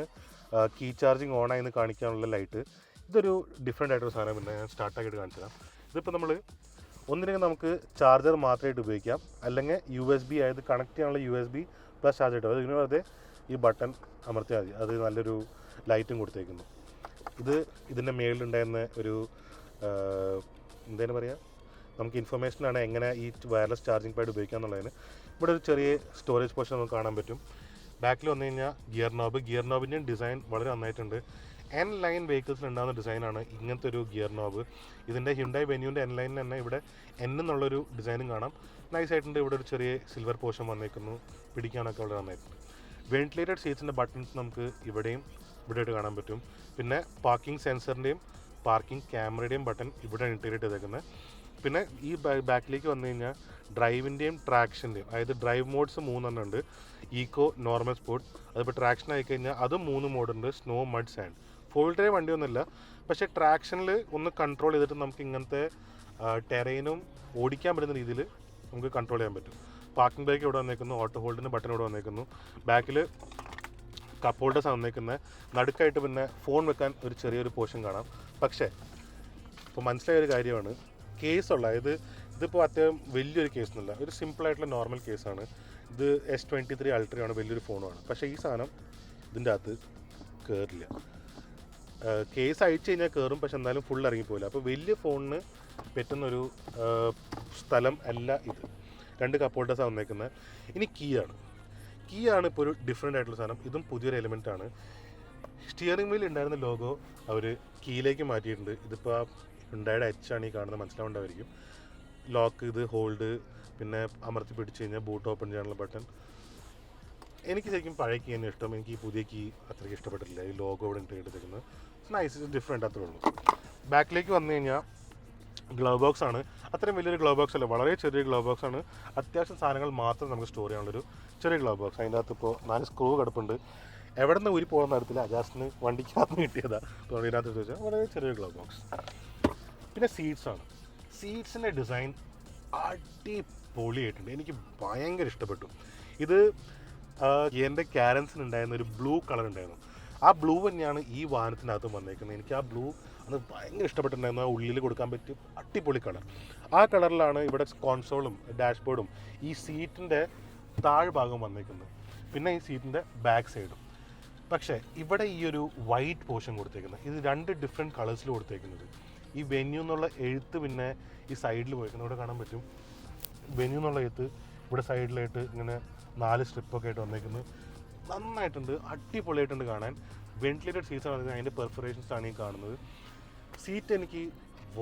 കീ ചാർജിങ് ഓണായെന്ന് കാണിക്കാനുള്ള ലൈറ്റ്. ഇതൊരു ഡിഫറെൻ്റ് ആയിട്ടൊരു സാധനം. പിന്നെ ഞാൻ സ്റ്റാർട്ടാക്കിയിട്ട് കാണിച്ചു തരാം. ഇതിപ്പോൾ നമ്മൾ ഒന്നില്ലെങ്കിൽ നമുക്ക് ചാർജർ മാത്രമായിട്ട് ഉപയോഗിക്കാം, അല്ലെങ്കിൽ USB ആയത് കണക്ട് ചെയ്യാനുള്ള USB പ്ലസ് ചാർജർ ഇട്ടു. ഇതിന് വെറുതെ ഈ ബട്ടൺ അമർത്തിയാൽ മതി, അത് നല്ലൊരു ലൈറ്റും കൊടുത്തേക്കുന്നു. ഇതിൻ്റെ മേളിലുണ്ടായിരുന്ന ഒരു എന്തായാലും പറയുക, നമുക്ക് ഇൻഫർമേഷനാണ് എങ്ങനെ ഈ വയർലെസ് ചാർജിങ് പാഡ് ഉപയോഗിക്കുക എന്നുള്ളതിന്. ഇവിടെ ഒരു ചെറിയ സ്റ്റോറേജ് പോർഷൻ നമുക്ക് കാണാൻ പറ്റും. ബാക്കിൽ വന്നു കഴിഞ്ഞാൽ ഗിയർ നോബിൻ്റെയും ഡിസൈൻ വളരെ നന്നായിട്ടുണ്ട്. N ലൈൻ വെഹിക്കിൾസിൽ ഉണ്ടാകുന്ന ഡിസൈനാണ് ഇങ്ങനത്തെ ഒരു ഗിയർ നോബ്. ഇതിൻ്റെ ഹ്യുണ്ടായി വെന്യൂൻ്റെ N ലൈനിൽ തന്നെ ഇവിടെ N എന്നുള്ളൊരു ഡിസൈനും കാണാം. നൈസായിട്ടുണ്ട്. ഇവിടെ ഒരു ചെറിയ സിൽവർ പോർഷൻ വന്നേക്കുന്നു, പിടിക്കാനൊക്കെ വളരെ നന്നായിട്ടുണ്ട്. വെന്റിലേറ്റഡ് സീറ്റ്സിൻ്റെ ബട്ടൺസ് നമുക്ക് ഇവിടെ ആയിട്ട് കാണാൻ പറ്റും. പിന്നെ പാർക്കിംഗ് സെൻസറിൻ്റെയും പാർക്കിംഗ് ക്യാമറയുടെയും ബട്ടൺ ഇവിടെ ഇൻറ്റഗ്രേറ്റ് ചെയ്തേക്കുന്നത്. പിന്നെ ഈ ബാക്കിലേക്ക് വന്നു കഴിഞ്ഞാൽ ഡ്രൈവിൻ്റെയും ട്രാക്ഷൻ്റെയും, അതായത് ഡ്രൈവ് മോഡ്സ് 3 ഉണ്ട്. Eco, normal, sport. അതിപ്പോൾ ട്രാക്ഷൻ ആയിക്കഴിഞ്ഞാൽ അതും 3 മോഡുണ്ട്. Snow, mud, sand. 4 ഡ്രൈവ് വണ്ടിയൊന്നുമില്ല, പക്ഷേ ട്രാക്ഷനിൽ ഒന്ന് കൺട്രോൾ ചെയ്തിട്ട് നമുക്ക് ഇങ്ങനത്തെ ടെറൈനും ഓടിക്കാൻ പറ്റുന്ന രീതിയിൽ നമുക്ക് കൺട്രോൾ ചെയ്യാൻ പറ്റും. പാർക്കിംഗ് ബ്രേക്ക് ഇവിടെ വന്നേക്കുന്നു. ഓട്ടോ ഹോൾഡിന് ബട്ടൺ ഇവിടെ വന്നേക്കുന്നു. ബാക്കിൽ കപ്പ് ഹോൾഡേഴ്സ് വന്നേക്കുന്നത്. നടുക്കായിട്ട് പിന്നെ ഫോൺ വെക്കാൻ ഒരു ചെറിയൊരു പോർഷൻ കാണാം. പക്ഷേ ഇപ്പോൾ മനസ്സിലായ ഒരു കാര്യമാണ്, കേസുള്ള ഇതിപ്പോൾ അത്യാവശ്യം വലിയൊരു കേസൊന്നുമില്ല, ഒരു സിമ്പിളായിട്ടുള്ള നോർമൽ കേസാണ്. ഇത് S23 അൾട്രയാണ്, വലിയൊരു ഫോണുമാണ്. പക്ഷേ ഈ സാധനം ഇതിൻ്റെ അകത്ത് കയറില്ല. കേസ് അഴിച്ചു കഴിഞ്ഞാൽ കയറും, പക്ഷെ എന്നാലും ഫുൾ ഇറങ്ങിപ്പോയില്ല. അപ്പോൾ വലിയ ഫോണിന് പറ്റുന്നൊരു സ്ഥലം അല്ല ഇത്. 2 കപ്പ് ഹോൾഡേഴ്സാണ് വന്നേക്കുന്നത്. ഇനി കീ ആണ് ഇപ്പോൾ ഒരു ഡിഫറെൻ്റ് ആയിട്ടുള്ള സാധനം. ഇതും പുതിയൊരു എലിമെൻ്റ് ആണ്. സ്റ്റിയറിംഗ് വീൽ ഉണ്ടായിരുന്ന ലോഗോ അവർ കീയിലേക്ക് മാറ്റിയിട്ടുണ്ട്. ഇതിപ്പോൾ ആ ഹ്യുണ്ടായുടെ H ആണ് ഈ കാണുന്നത്, മനസ്സിലാവേണ്ടതായിരിക്കും. ലോക്ക്, ഇത് ഹോൾഡ്, പിന്നെ അമർത്തി പിടിച്ച് കഴിഞ്ഞാൽ ബൂട്ട് ഓപ്പൺ ചെയ്യാനുള്ള ബട്ടൺ. എനിക്ക് ശരിക്കും പഴയ കീ തന്നെ ഇഷ്ടം. എനിക്ക് ഈ പുതിയ കീ അത്രയ്ക്ക് ഇഷ്ടപ്പെട്ടില്ല. ഈ ലോഗോ ഇവിടെ എടുത്തിരിക്കുന്നത് നൈസ്, ഡിഫറെൻ്റ് അത്രേ ഉള്ളൂ. ബാക്കിലേക്ക് വന്നു കഴിഞ്ഞാൽ ഗ്ലൗ ബോക്സ് ആണ്. അത്രയും വലിയൊരു ഗ്ലൗ ബോക്സ് അല്ല, വളരെ ചെറിയ ഗ്ലൗ ബോക്സ് ആണ്. അത്യാവശ്യം സാധനങ്ങൾ മാത്രം നമുക്ക് സ്റ്റോർ ചെയ്യാനുള്ളൊരു ചെറിയ ഗ്ലൗ ബോക്സ്. അതിൻ്റെ അകത്ത് ഇപ്പോൾ 4 സ്ക്രൂ കിടപ്പുണ്ട്. എവിടെ നിന്ന് ഊരി പോകുന്ന തരത്തിൽ അജാസ്റ്റിന് വണ്ടിക്കകത്ത് കിട്ടിയതാണ്. അപ്പോൾ ഇതിനകത്ത് ചോദിച്ചാൽ വളരെ ചെറിയ ഗ്ലൗ ബോക്സ്. പിന്നെ സീറ്റ്സിൻ്റെ ഡിസൈൻ അടിപൊളിയായിട്ടുണ്ട്. എനിക്ക് ഭയങ്കര ഇഷ്ടപ്പെട്ടു. ഇത് എൻ്റെ കാരൻസിനുണ്ടായിരുന്ന ഒരു ബ്ലൂ കളർ ഉണ്ടായിരുന്നു. ആ ബ്ലൂ തന്നെയാണ് ഈ വാഹനത്തിനകത്തും വന്നേക്കുന്നത്. എനിക്ക് ആ ബ്ലൂ അത് ഭയങ്കര ഇഷ്ടപ്പെട്ടിട്ടുണ്ടായിരുന്നു. ആ ഉള്ളിൽ കൊടുക്കാൻ പറ്റിയ അടിപൊളി കളർ. ആ കളറിലാണ് ഇവിടെ കോൺസോളും ഡാഷ്ബോർഡും ഈ സീറ്റിൻ്റെ താഴ്ഭാഗം വന്നേക്കുന്നത്. പിന്നെ ഈ സീറ്റിൻ്റെ ബാക്ക് സൈഡും. പക്ഷേ ഇവിടെ ഈ ഒരു വൈറ്റ് പോർഷൻ കൊടുത്തേക്കുന്നത്, ഇത് 2 ഡിഫറെൻറ്റ് കളേഴ്സിൽ കൊടുത്തേക്കുന്നത്. ഈ വെന്യൂ എന്നുള്ള എഴുത്ത് പിന്നെ ഈ സൈഡിൽ പോയിരിക്കുന്നത് ഇവിടെ കാണാൻ പറ്റും. വെന്യൂ എന്നുള്ള എഴുത്ത് ഇവിടെ സൈഡിലായിട്ട് ഇങ്ങനെ 4 സ്ട്രിപ്പൊക്കെ ആയിട്ട് വന്നേക്കുന്നത്. നന്നായിട്ടുണ്ട്, അടിപൊളിയായിട്ടുണ്ട് കാണാൻ. വെന്റിലേറ്റഡ് സീറ്റ്സ് ആണ്, അതിൻ്റെ പെർഫറേഷൻസ് ആണ് ഈ കാണുന്നത്. സീറ്റ് എനിക്ക്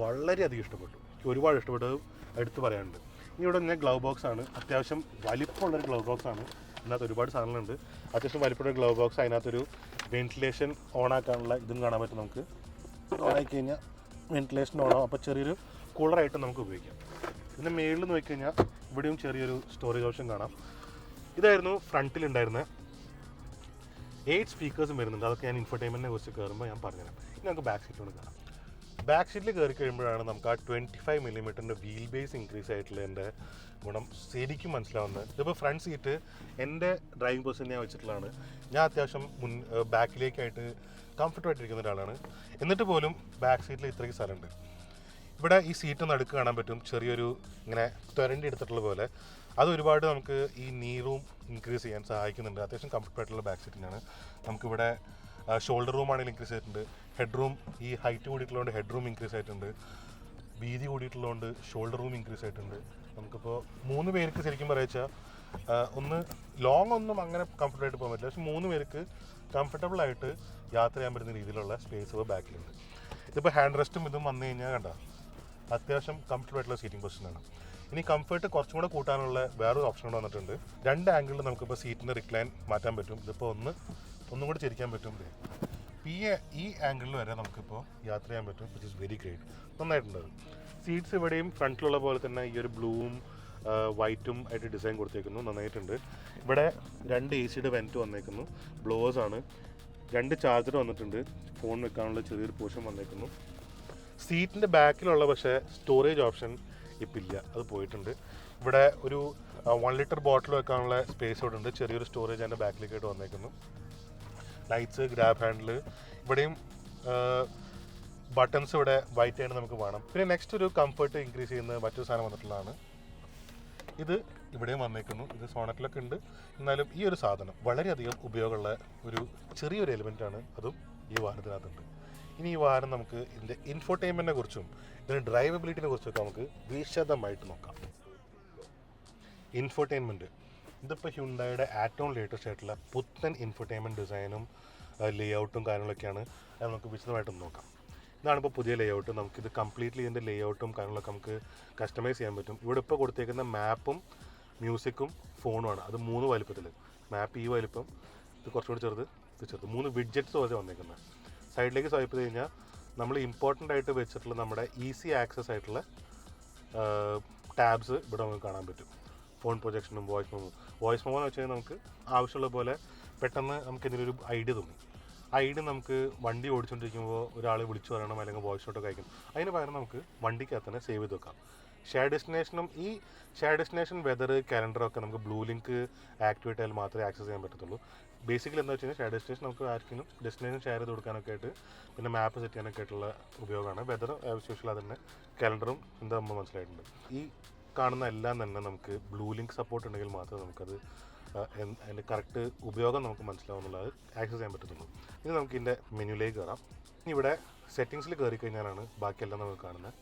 വളരെയധികം ഇഷ്ടപ്പെട്ടു, ഒരുപാട് ഇഷ്ടപ്പെട്ടത് എടുത്ത് പറയാനുണ്ട്. ഇനി ഇവിടെ ഞാൻ ഗ്ലൗ ബോക്സ് ആണ്. അത്യാവശ്യം വലിപ്പമുള്ളൊരു ഗ്ലൗ ബോക്സ് ആണ്. അതിനകത്ത് ഒരുപാട് സാധനങ്ങളുണ്ട്. അത്യാവശ്യം വലിപ്പമുള്ള ഗ്ലൗ ബോക്സ്. അതിനകത്തൊരു വെന്റിലേഷൻ ഓണാക്കാനുള്ള ഇതും കാണാൻ പറ്റും. നമുക്ക് ഓണാക്കി കഴിഞ്ഞാൽ വെന്റിലേഷൻ ഓണാവും. അപ്പോൾ ചെറിയൊരു കൂളറായിട്ട് നമുക്ക് ഉപയോഗിക്കാം. ഇതിൻ്റെ മേളിൽ നോക്കിക്കഴിഞ്ഞാൽ ഇവിടെയും ചെറിയൊരു സ്റ്റോറേജ് ഓപ്ഷൻ കാണാം. ഇതായിരുന്നു ഫ്രണ്ടിലുണ്ടായിരുന്നത്. 8 സ്പീക്കേഴ്സും വരുന്നുണ്ട്. അതൊക്കെ ഞാൻ ഇൻഫർടൈൻമെൻറ്റിനെ കുറിച്ച് കയറുമ്പോൾ ഞാൻ പറഞ്ഞുതരാം. ഇനി നമുക്ക് ബാക്ക് സീറ്റിലോട്ട് കാണാം. ബാക്ക് സീറ്റിൽ കയറി കഴിയുമ്പോഴാണ് നമുക്ക് ആ 25 മില്ലിമീറ്ററിൻ്റെ വീൽ ബേസ് ഇൻക്രീസ് ആയിട്ടുള്ള എൻ്റെ ഗുണം ശരിക്കും മനസ്സിലാവുന്നത്. ഇതിപ്പോൾ ഫ്രണ്ട് സീറ്റ് എൻ്റെ ഡ്രൈവിംഗ് പൊസിഷൻ ഞാൻ വെച്ചിട്ടുള്ളതാണ്. ഞാൻ അത്യാവശ്യം ബാക്കിലേക്കായിട്ട് കംഫർട്ടായിട്ടിരിക്കുന്ന ഒരാളാണ്. എന്നിട്ട് പോലും ബാക്ക് സീറ്റിൽ ഇത്രയ്ക്ക് സ്ഥലമുണ്ട്. ഇവിടെ ഈ സീറ്റ് നടുക്ക് കാണാൻ പറ്റും, ചെറിയൊരു ഇങ്ങനെ തൊരണ്ടി എടുത്തിട്ടുള്ള പോലെ. അത് ഒരുപാട് നമുക്ക് ഈ നീ റൂം ഇൻക്രീസ് ചെയ്യാൻ സഹായിക്കുന്നുണ്ട്. അത്യാവശ്യം കംഫർട്ടായിട്ടുള്ള ബാക്ക് സീറ്റിനാണ്. നമുക്കിവിടെ ഷോൾഡർ റൂം ആണെങ്കിൽ ഇൻക്രീസ് ചെയ്തിട്ടുണ്ട്. ഹെഡ് റൂം ഈ ഹൈറ്റ് കൂടിയിട്ടുള്ളതുകൊണ്ട് ഹെഡ് റൂം ഇൻക്രീസ് ആയിട്ടുണ്ട്. വീതി കൂടിയിട്ടുള്ളതുകൊണ്ട് ഷോൾഡർ റൂം ഇൻക്രീസ് ആയിട്ടുണ്ട്. നമുക്കിപ്പോൾ 3 പേർക്ക് ശരിക്കും പറയുക ഒന്ന് ലോങ് ഒന്നും അങ്ങനെ കംഫർട്ടായിട്ട് പോകാൻ പറ്റില്ല. പക്ഷേ 3 പേർക്ക് കംഫർട്ടബിളായിട്ട് യാത്ര ചെയ്യാൻ പറ്റുന്ന രീതിയിലുള്ള സ്പേസ് ബാക്കിലുണ്ട്. ഇതിപ്പോൾ ഹാൻഡ് റെസ്റ്റും ഇതും വന്നു കഴിഞ്ഞാൽ കണ്ട അത്യാവശ്യം കംഫർട്ടബിൾ ആയിട്ടുള്ള സീറ്റിംഗ് പൊസിഷനാണ്. ഇനി കംഫർട്ട് കുറച്ചും കൂടെ കൂട്ടാനുള്ള വേറൊരു ഓപ്ഷൻ കൂടെ വന്നിട്ടുണ്ട്. 2 ആംഗിളിൽ നമുക്കിപ്പോൾ സീറ്റിൻ്റെ റിക്ലൈൻ മാറ്റാൻ പറ്റും. ഇതിപ്പോൾ ഒന്നും കൂടി ചിരിക്കാൻ പറ്റും. ഈ ആംഗിളിൽ വരെ നമുക്കിപ്പോൾ യാത്ര ചെയ്യാൻ പറ്റും, വിച്ച് ഇസ് വെരി ഗ്രേറ്റ്. നന്നായിട്ടുണ്ട്. സീറ്റ്സ് ഇവിടെയും ഫ്രണ്ടിലുള്ള പോലെ തന്നെ ഈ ഒരു ബ്ലൂവും വൈറ്റും ആയിട്ട് ഡിസൈൻ കൊടുത്തേക്കുന്നു. നന്നായിട്ടുണ്ട്. ഇവിടെ 2 AC വെൻറ്റ് വന്നേക്കുന്നു. ബ്ലോവേഴ്സാണ്. 2 ചാർജർ വന്നിട്ടുണ്ട്. ഫോൺ വെക്കാനുള്ള ചെറിയൊരു പോർഷൻ വന്നേക്കുന്നു. സീറ്റിൻ്റെ ബാക്കിലുള്ള പക്ഷേ സ്റ്റോറേജ് ഓപ്ഷൻ ഇപ്പം ഇല്ല, അത് പോയിട്ടുണ്ട്. ഇവിടെ ഒരു 1 ലിറ്റർ ബോട്ടിൽ വെക്കാനുള്ള സ്പേസ് ഇവിടെ ഉണ്ട്. ചെറിയൊരു സ്റ്റോറേജ് അതിൻ്റെ ബാക്കിലേക്കായിട്ട് വന്നേക്കുന്നു. ലൈറ്റ്സ്, ഗ്രാബ് ഹാൻഡിൽ, ഇവിടെയും ബട്ടൺസ് ഇവിടെ വൈറ്റ് ആയിട്ട് നമുക്ക് വേണം. പിന്നെ നെക്സ്റ്റ് ഒരു കംഫർട്ട് ഇൻക്രീസ് ചെയ്യുന്ന മറ്റൊരു സാധനം വന്നിട്ടുള്ളതാണ്. ഇത് ഇവിടെയും വന്നേക്കുന്നു. ഇത് സോണറ്റിലൊക്കെ ഉണ്ട്. എന്നാലും ഈ ഒരു സാധനം വളരെയധികം ഉപയോഗമുള്ള ഒരു ചെറിയൊരു എലിമെൻ്റാണ്. അതും ഈ വാഹനത്തിനകത്തുണ്ട്. ഇനി ഈ വാഹനം നമുക്ക് ഇതിൻ്റെ ഇൻഫോർടൈൻമെൻറ്റിനെ കുറിച്ചും ഇതിൻ്റെ ഡ്രൈവബിലിറ്റിനെ കുറിച്ചൊക്കെ നമുക്ക് വിശദമായിട്ട് നോക്കാം. ഇൻഫോർടൈൻമെൻറ്റ് ഇതിപ്പോൾ ഹ്യുണ്ടായുടെ ഏറ്റവും ലേറ്റസ്റ്റ് ആയിട്ടുള്ള പുത്തൻ ഇൻഫോർടൈൻമെൻറ്റ് ഡിസൈനും ലേഔട്ടും കാര്യങ്ങളൊക്കെയാണ്. അത് നമുക്ക് വിശദമായിട്ടൊന്ന് നോക്കാം. ഇതാണിപ്പോൾ പുതിയ ലേഔട്ട്. നമുക്കിത് കംപ്ലീറ്റ്ലി ഇതിൻ്റെ ലേഔട്ടും കാര്യങ്ങളൊക്കെ നമുക്ക് കസ്റ്റമൈസ് ചെയ്യാൻ പറ്റും. ഇവിടെ ഇപ്പോൾ കൊടുത്തേക്കുന്ന മാപ്പും മ്യൂസിക്കും ഫോണുമാണ്. അത് 3 വലിപ്പത്തിൽ. മാപ്പ് ഈ വലിപ്പം, ഇത് കുറച്ചുകൂടി ചെറുത്, ഇത് ചെറുത്. 3 വിഡ്ജറ്റ്സ് പോലെ വന്നേക്കുന്നത്. സൈഡിലേക്ക് സ്വൈപ്പ് ചെയ്ത് കഴിഞ്ഞാൽ നമ്മൾ ഇമ്പോർട്ടൻ്റ് ആയിട്ട് വെച്ചിട്ടുള്ള നമ്മുടെ ഈസി ആക്സസ് ആയിട്ടുള്ള ടാബ്സ് ഇവിടെ നമുക്ക് കാണാൻ പറ്റും. ഫോൺ പ്രൊജക്ഷനും വോയിസ് മെമ്മോ എന്ന് വെച്ച് കഴിഞ്ഞാൽ നമുക്ക് ആവശ്യമുള്ള പോലെ പെട്ടെന്ന് നമുക്ക് ഇതിനൊരു ഐഡിയ തോന്നും. ഐഡിയ നമുക്ക് വണ്ടി ഓടിച്ചുകൊണ്ടിരിക്കുമ്പോൾ ഒരാൾ വിളിച്ചു പറയണം, അല്ലെങ്കിൽ വോയിസ് നോട്ടൊക്കെ അയക്കണം. അതിന് പകരം നമുക്ക് വണ്ടിക്കകത്ത് തന്നെ സേവ് ചെയ്ത് വെക്കാം. ഷെയർ ഡെസ്റ്റിനേഷനും ഈ ഷെയർ ഡെസ്റ്റിനേഷൻ വെതർ കാലണ്ടറൊക്കെ നമുക്ക് ബ്ലൂ ലിങ്ക് ആക്ടിവേറ്റ് ആയാൽ മാത്രമേ ആക്സസ് ചെയ്യാൻ പറ്റത്തുള്ളൂ. ബേസിക്കലി എന്താ വെച്ച് കഴിഞ്ഞാൽ ഷെയർ ഡെസ്റ്റിനേഷൻ നമുക്ക് ആർക്കെങ്കിലും ഡെസ്റ്റിനേഷൻ ഷെയർ ചെയ്ത് കൊടുക്കാനൊക്കെ ആയിട്ട് പിന്നെ മാപ്പ് സെറ്റ് ചെയ്യാനൊക്കെ ആയിട്ടുള്ള ഉപയോഗമാണ്. വെതർ ആസ് യൂഷ്വൽ അതിൻ്റെ കാലണ്ടറും എന്താ നമ്മൾ മനസ്സിലായിട്ടുണ്ട്. ഈ കാണുന്ന എല്ലാം തന്നെ നമുക്ക് ബ്ലൂ ലിങ്ക് സപ്പോർട്ട് ഉണ്ടെങ്കിൽ മാത്രമേ നമുക്കത് അതിൻ്റെ കറക്റ്റ് ഉപയോഗം നമുക്ക് മനസ്സിലാവുന്നുള്ളത് ആക്സസ് ചെയ്യാൻ പറ്റത്തുള്ളൂ. ഇനി നമുക്ക് ഇതിൻ്റെ മെനുവിലേക്ക് കയറാം. ഇവിടെ സെറ്റിങ്സിൽ കയറി കഴിഞ്ഞാലാണ് ബാക്കിയെല്ലാം നമുക്ക് കാണുന്നത്.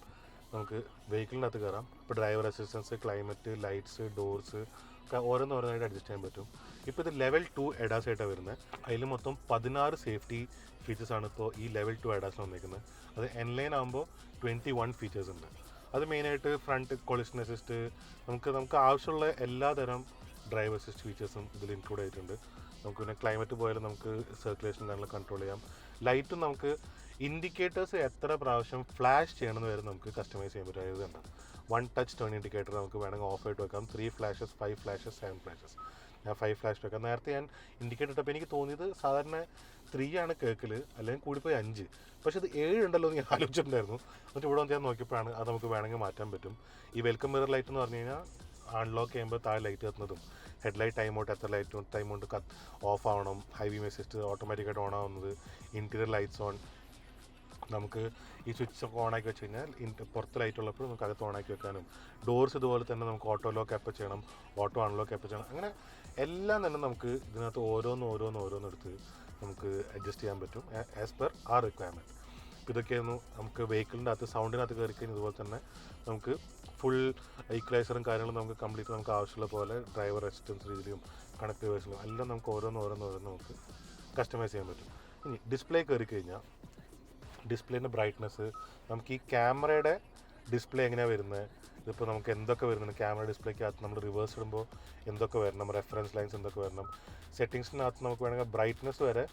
നമുക്ക് വെഹിക്കിളിൻ്റെ അകത്ത് കയറാം. ഇപ്പോൾ driver assistance, climate, lights, doors ഒക്കെ ഓരോന്നോരോന്നായിട്ട് അഡ്ജസ്റ്റ് ചെയ്യാൻ പറ്റും. ഇപ്പോൾ ഇത് ലെവൽ 2 എഡാസ് ആയിട്ടാണ് വരുന്നത്. അതിൽ മൊത്തം 16 സേഫ്റ്റി ഫീച്ചേഴ്സാണ് ഇപ്പോൾ ഈ ലെവൽ 2 എഡാസിൽ വന്നിരിക്കുന്നത്. അത് എൻലൈൻ ആകുമ്പോൾ 21 ഫീച്ചേഴ്സ് ഉണ്ട്. അത് മെയിനായിട്ട് ഫ്രണ്ട് കൊളിഷൻ അസിസ്റ്റ്, നമുക്ക് ആവശ്യമുള്ള എല്ലാതരം ഡ്രൈവ് അസിസ്റ്റ് ഫീച്ചേഴ്സും ഇതിൽ ഇൻക്ലൂഡ് ചെയ്തിട്ടുണ്ട്. നമുക്ക് പിന്നെ ക്ലൈമറ്റ് പോയാലും നമുക്ക് സർക്കുലേഷൻ കാര്യങ്ങൾ കൺട്രോൾ ചെയ്യാം. ലൈറ്റും നമുക്ക് ഇൻഡിക്കേറ്റേഴ്സ് എത്ര പ്രാവശ്യം ഫ്ലാഷ് ചെയ്യണമെന്ന് വരെ നമുക്ക് കസ്റ്റമൈസ് ചെയ്യാൻ പറ്റും. അതായത് കണ്ടാൽ 1 ടച്ച് ടേൺ ഇൻഡിക്കേറ്റർ നമുക്ക് വേണമെങ്കിൽ ഓഫ് ആയിട്ട് വെക്കാം. 3 ഫ്ലാഷസ്, 5 ഫ്ലാഷസ്, 7 ഫ്ലാഷസ്. ഞാൻ 5 ഫ്ലാഷ് വെക്കാം. നേരത്തെ ഞാൻ ഇൻഡിക്കേറ്റർ ഇട്ടപ്പോൾ എനിക്ക് തോന്നിയത് സാധാരണ 3 ആണ് കേൾക്കൽ, അല്ലെങ്കിൽ കൂടിപ്പോയി 5. പക്ഷേ ഇത് 7 ഉണ്ടല്ലോ എന്ന് ഞാൻ ആലോചിച്ചിട്ടുണ്ടായിരുന്നു. എന്നിട്ട് ഇവിടെ വന്ന് ഞാൻ നോക്കിയപ്പോഴാണ് അത് നമുക്ക് വേണമെങ്കിൽ മാറ്റാൻ പറ്റും. ഈ വെൽക്കം മിറർ ലൈറ്റ് എന്ന് പറഞ്ഞു കഴിഞ്ഞാൽ അൺലോക്ക് ചെയ്യുമ്പോൾ താഴെ ലൈറ്റ് കത്തുന്നതും, ഹെഡ്ലൈറ്റ് ടൈം ഔട്ട് എത്ര ടൈം കൊണ്ട് ഓഫ് ആവണം, ഹൈ ബീം അസിസ്റ്റ് ഓട്ടോമാറ്റിക്കായിട്ട് ഓൺ ആവുന്നത്, ഇൻറ്റീരിയർ ലൈറ്റ്സ് ഓൺ, നമുക്ക് ഈ സ്വിച്ച് ഒക്കെ ഓണാക്കി വെച്ച് കഴിഞ്ഞാൽ പുറത്ത് ലൈറ്റ് ഉള്ളപ്പോൾ നമുക്ക് അകത്ത് ഓണാക്കി വെക്കാനും, ഡോർസ് ഇതുപോലെ തന്നെ നമുക്ക് ഓട്ടോ ലോക്ക് എപ്പോൾ ചെയ്യണം, ഓട്ടോ അൺലോക്ക് എപ്പോൾ ചെയ്യണം, അങ്ങനെ എല്ലാം തന്നെ നമുക്ക് ഇതിനകത്ത് ഓരോന്നെടുത്ത് നമുക്ക് അഡ്ജസ്റ്റ് ചെയ്യാൻ പറ്റും ആസ് പെർ ആ റിക്വയർമെൻറ്റ്. ഇതൊക്കെയായിരുന്നു നമുക്ക് വെഹിക്കിളിൻ്റെ അകത്ത് സൗണ്ടിനകത്ത് കയറി കഴിഞ്ഞാൽ ഇതുപോലെ തന്നെ നമുക്ക് ഫുൾ ഈക്വലൈസറും കാര്യങ്ങളും നമുക്ക് കംപ്ലീറ്റ് നമുക്ക് ആവശ്യമുള്ള പോലെ ഡ്രൈവർ അസിസ്റ്റൻസ് രീതിയിലും കണക്റ്റീവേഴ്സിലും എല്ലാം നമുക്ക് ഓരോന്ന് നമുക്ക് കസ്റ്റമൈസ് ചെയ്യാൻ പറ്റും. ഇനി ഡിസ്പ്ലേ കയറി കഴിഞ്ഞാൽ ഡിസ്പ്ലേൻ്റെ ബ്രൈറ്റ്നസ്, നമുക്ക് ഈ ക്യാമറയുടെ ഡിസ്പ്ലേ എങ്ങനെയാണ് വരുന്നത്, ഇതിപ്പോൾ നമുക്ക് എന്തൊക്കെ വരുന്നുണ്ട് ക്യാമറ ഡിസ്പ്ലേക്കകത്ത് നമ്മൾ റിവേഴ്സ് ഇടുമ്പോൾ എന്തൊക്കെ വരണം, റെഫറൻസ് ലൈൻസ് എന്തൊക്കെ വരണം, സെറ്റിങ്സിനകത്ത് നമുക്ക് വേണമെങ്കിൽ ബ്രൈറ്റ്നസ് വരെ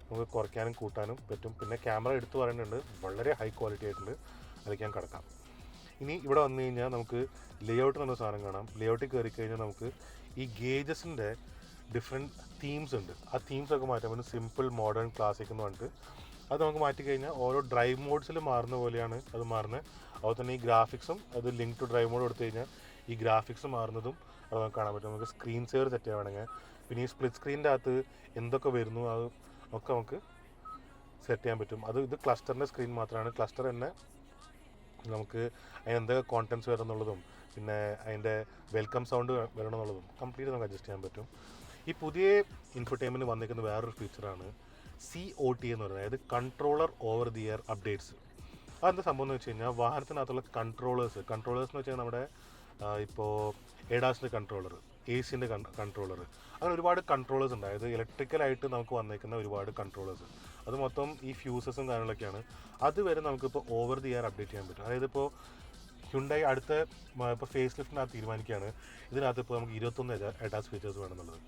നമുക്ക് കുറയ്ക്കാനും കൂട്ടാനും പറ്റും. പിന്നെ ക്യാമറ എടുത്തു പറയുന്നുണ്ട് വളരെ ഹൈ ക്വാളിറ്റി ആയിട്ടുണ്ട്, അതൊക്കെ ഞാൻ കിടക്കാം. ഇനി ഇവിടെ വന്നു കഴിഞ്ഞാൽ നമുക്ക് ലേഔട്ട് എന്ന സാധനം കാണാം. ലേഔട്ടിൽ കയറി കഴിഞ്ഞാൽ നമുക്ക് ഈ ഗേജസിൻ്റെ ഡിഫറെൻറ്റ് തീംസ് ഉണ്ട്. ആ തീംസൊക്കെ മാറ്റാൻ പറ്റും. സിമ്പിൾ, മോഡേൺ, ക്ലാസിക് എന്ന് പറഞ്ഞിട്ട് അത് നമുക്ക് മാറ്റിക്കഴിഞ്ഞാൽ ഓരോ ഡ്രൈവ് മോഡ്സിൽ മാറുന്ന പോലെയാണ് അത് മാറുന്നത്. അതുപോലെ തന്നെ ഈ ഗ്രാഫിക്സും അത് ലിങ്ക് ടു ഡ്രൈവ് മോഡ് കൊടുത്തു കഴിഞ്ഞാൽ ഈ ഗ്രാഫിക്സ് മാറുന്നതും അത് നമുക്ക് കാണാൻ പറ്റും. നമുക്ക് സ്ക്രീൻ സേവർ സെറ്റ് ചെയ്യണമെങ്കിൽ പിന്നെ ഈ സ്പ്ലിറ്റ് സ്ക്രീനിൻ്റെ അകത്ത് എന്തൊക്കെ വരുന്നു അത് ഒക്കെ നമുക്ക് സെറ്റ് ചെയ്യാൻ പറ്റും. ഇത് ക്ലസ്റ്ററിൻ്റെ സ്ക്രീൻ മാത്രമാണ്. ക്ലസ്റ്റർ തന്നെ നമുക്ക് അതിന് എന്തൊക്കെ കോണ്ടൻറ്റ്സ് വരണമെന്നുള്ളതും പിന്നെ അതിൻ്റെ വെൽക്കം സൗണ്ട് വരണമെന്നുള്ളതും കംപ്ലീറ്റ് നമുക്ക് അഡ്ജസ്റ്റ് ചെയ്യാൻ പറ്റും. ഈ പുതിയ ഇൻഫർടൈൻമെൻറ്റ് വന്നിരിക്കുന്ന വേറൊരു ഫീച്ചറാണ് COT എന്ന് പറയുന്നത്, അതായത് controller over the air updates. അതെന്താ സംഭവം എന്ന് വെച്ച് കഴിഞ്ഞാൽ വാഹനത്തിനകത്തുള്ള കൺട്രോളേഴ്സ് എന്ന് വെച്ചാൽ നമ്മുടെ ഇപ്പോൾ എഡാസിൻ്റെ കൺട്രോളർ, AC-ൻ്റെ കൺട്രോളർ, അങ്ങനെ ഒരുപാട് കൺട്രോളേഴ്സ് ഉണ്ട്. അതായത് ഇലക്ട്രിക്കലായിട്ട് നമുക്ക് വന്നേക്കുന്ന ഒരുപാട് കൺട്രോളേഴ്സ്, അത് മൊത്തം ഈ ഫ്യൂസസും കാര്യങ്ങളൊക്കെയാണ്. അതുവരെ നമുക്കിപ്പോൾ ഓവർ ദി എയർ അപ്ഡേറ്റ് ചെയ്യാൻ പറ്റും. അതായത് ഇപ്പോൾ ഹ്യുണ്ടായി അടുത്ത ഇപ്പോൾ ഫേസ് ലിഫ്റ്റിനകത്ത് തീരുമാനിക്കുകയാണ് ഇതിനകത്ത് ഇപ്പോൾ നമുക്ക് 21 എഡാസ് ഫീച്ചേഴ്സ് വേണമെന്നുള്ളത്.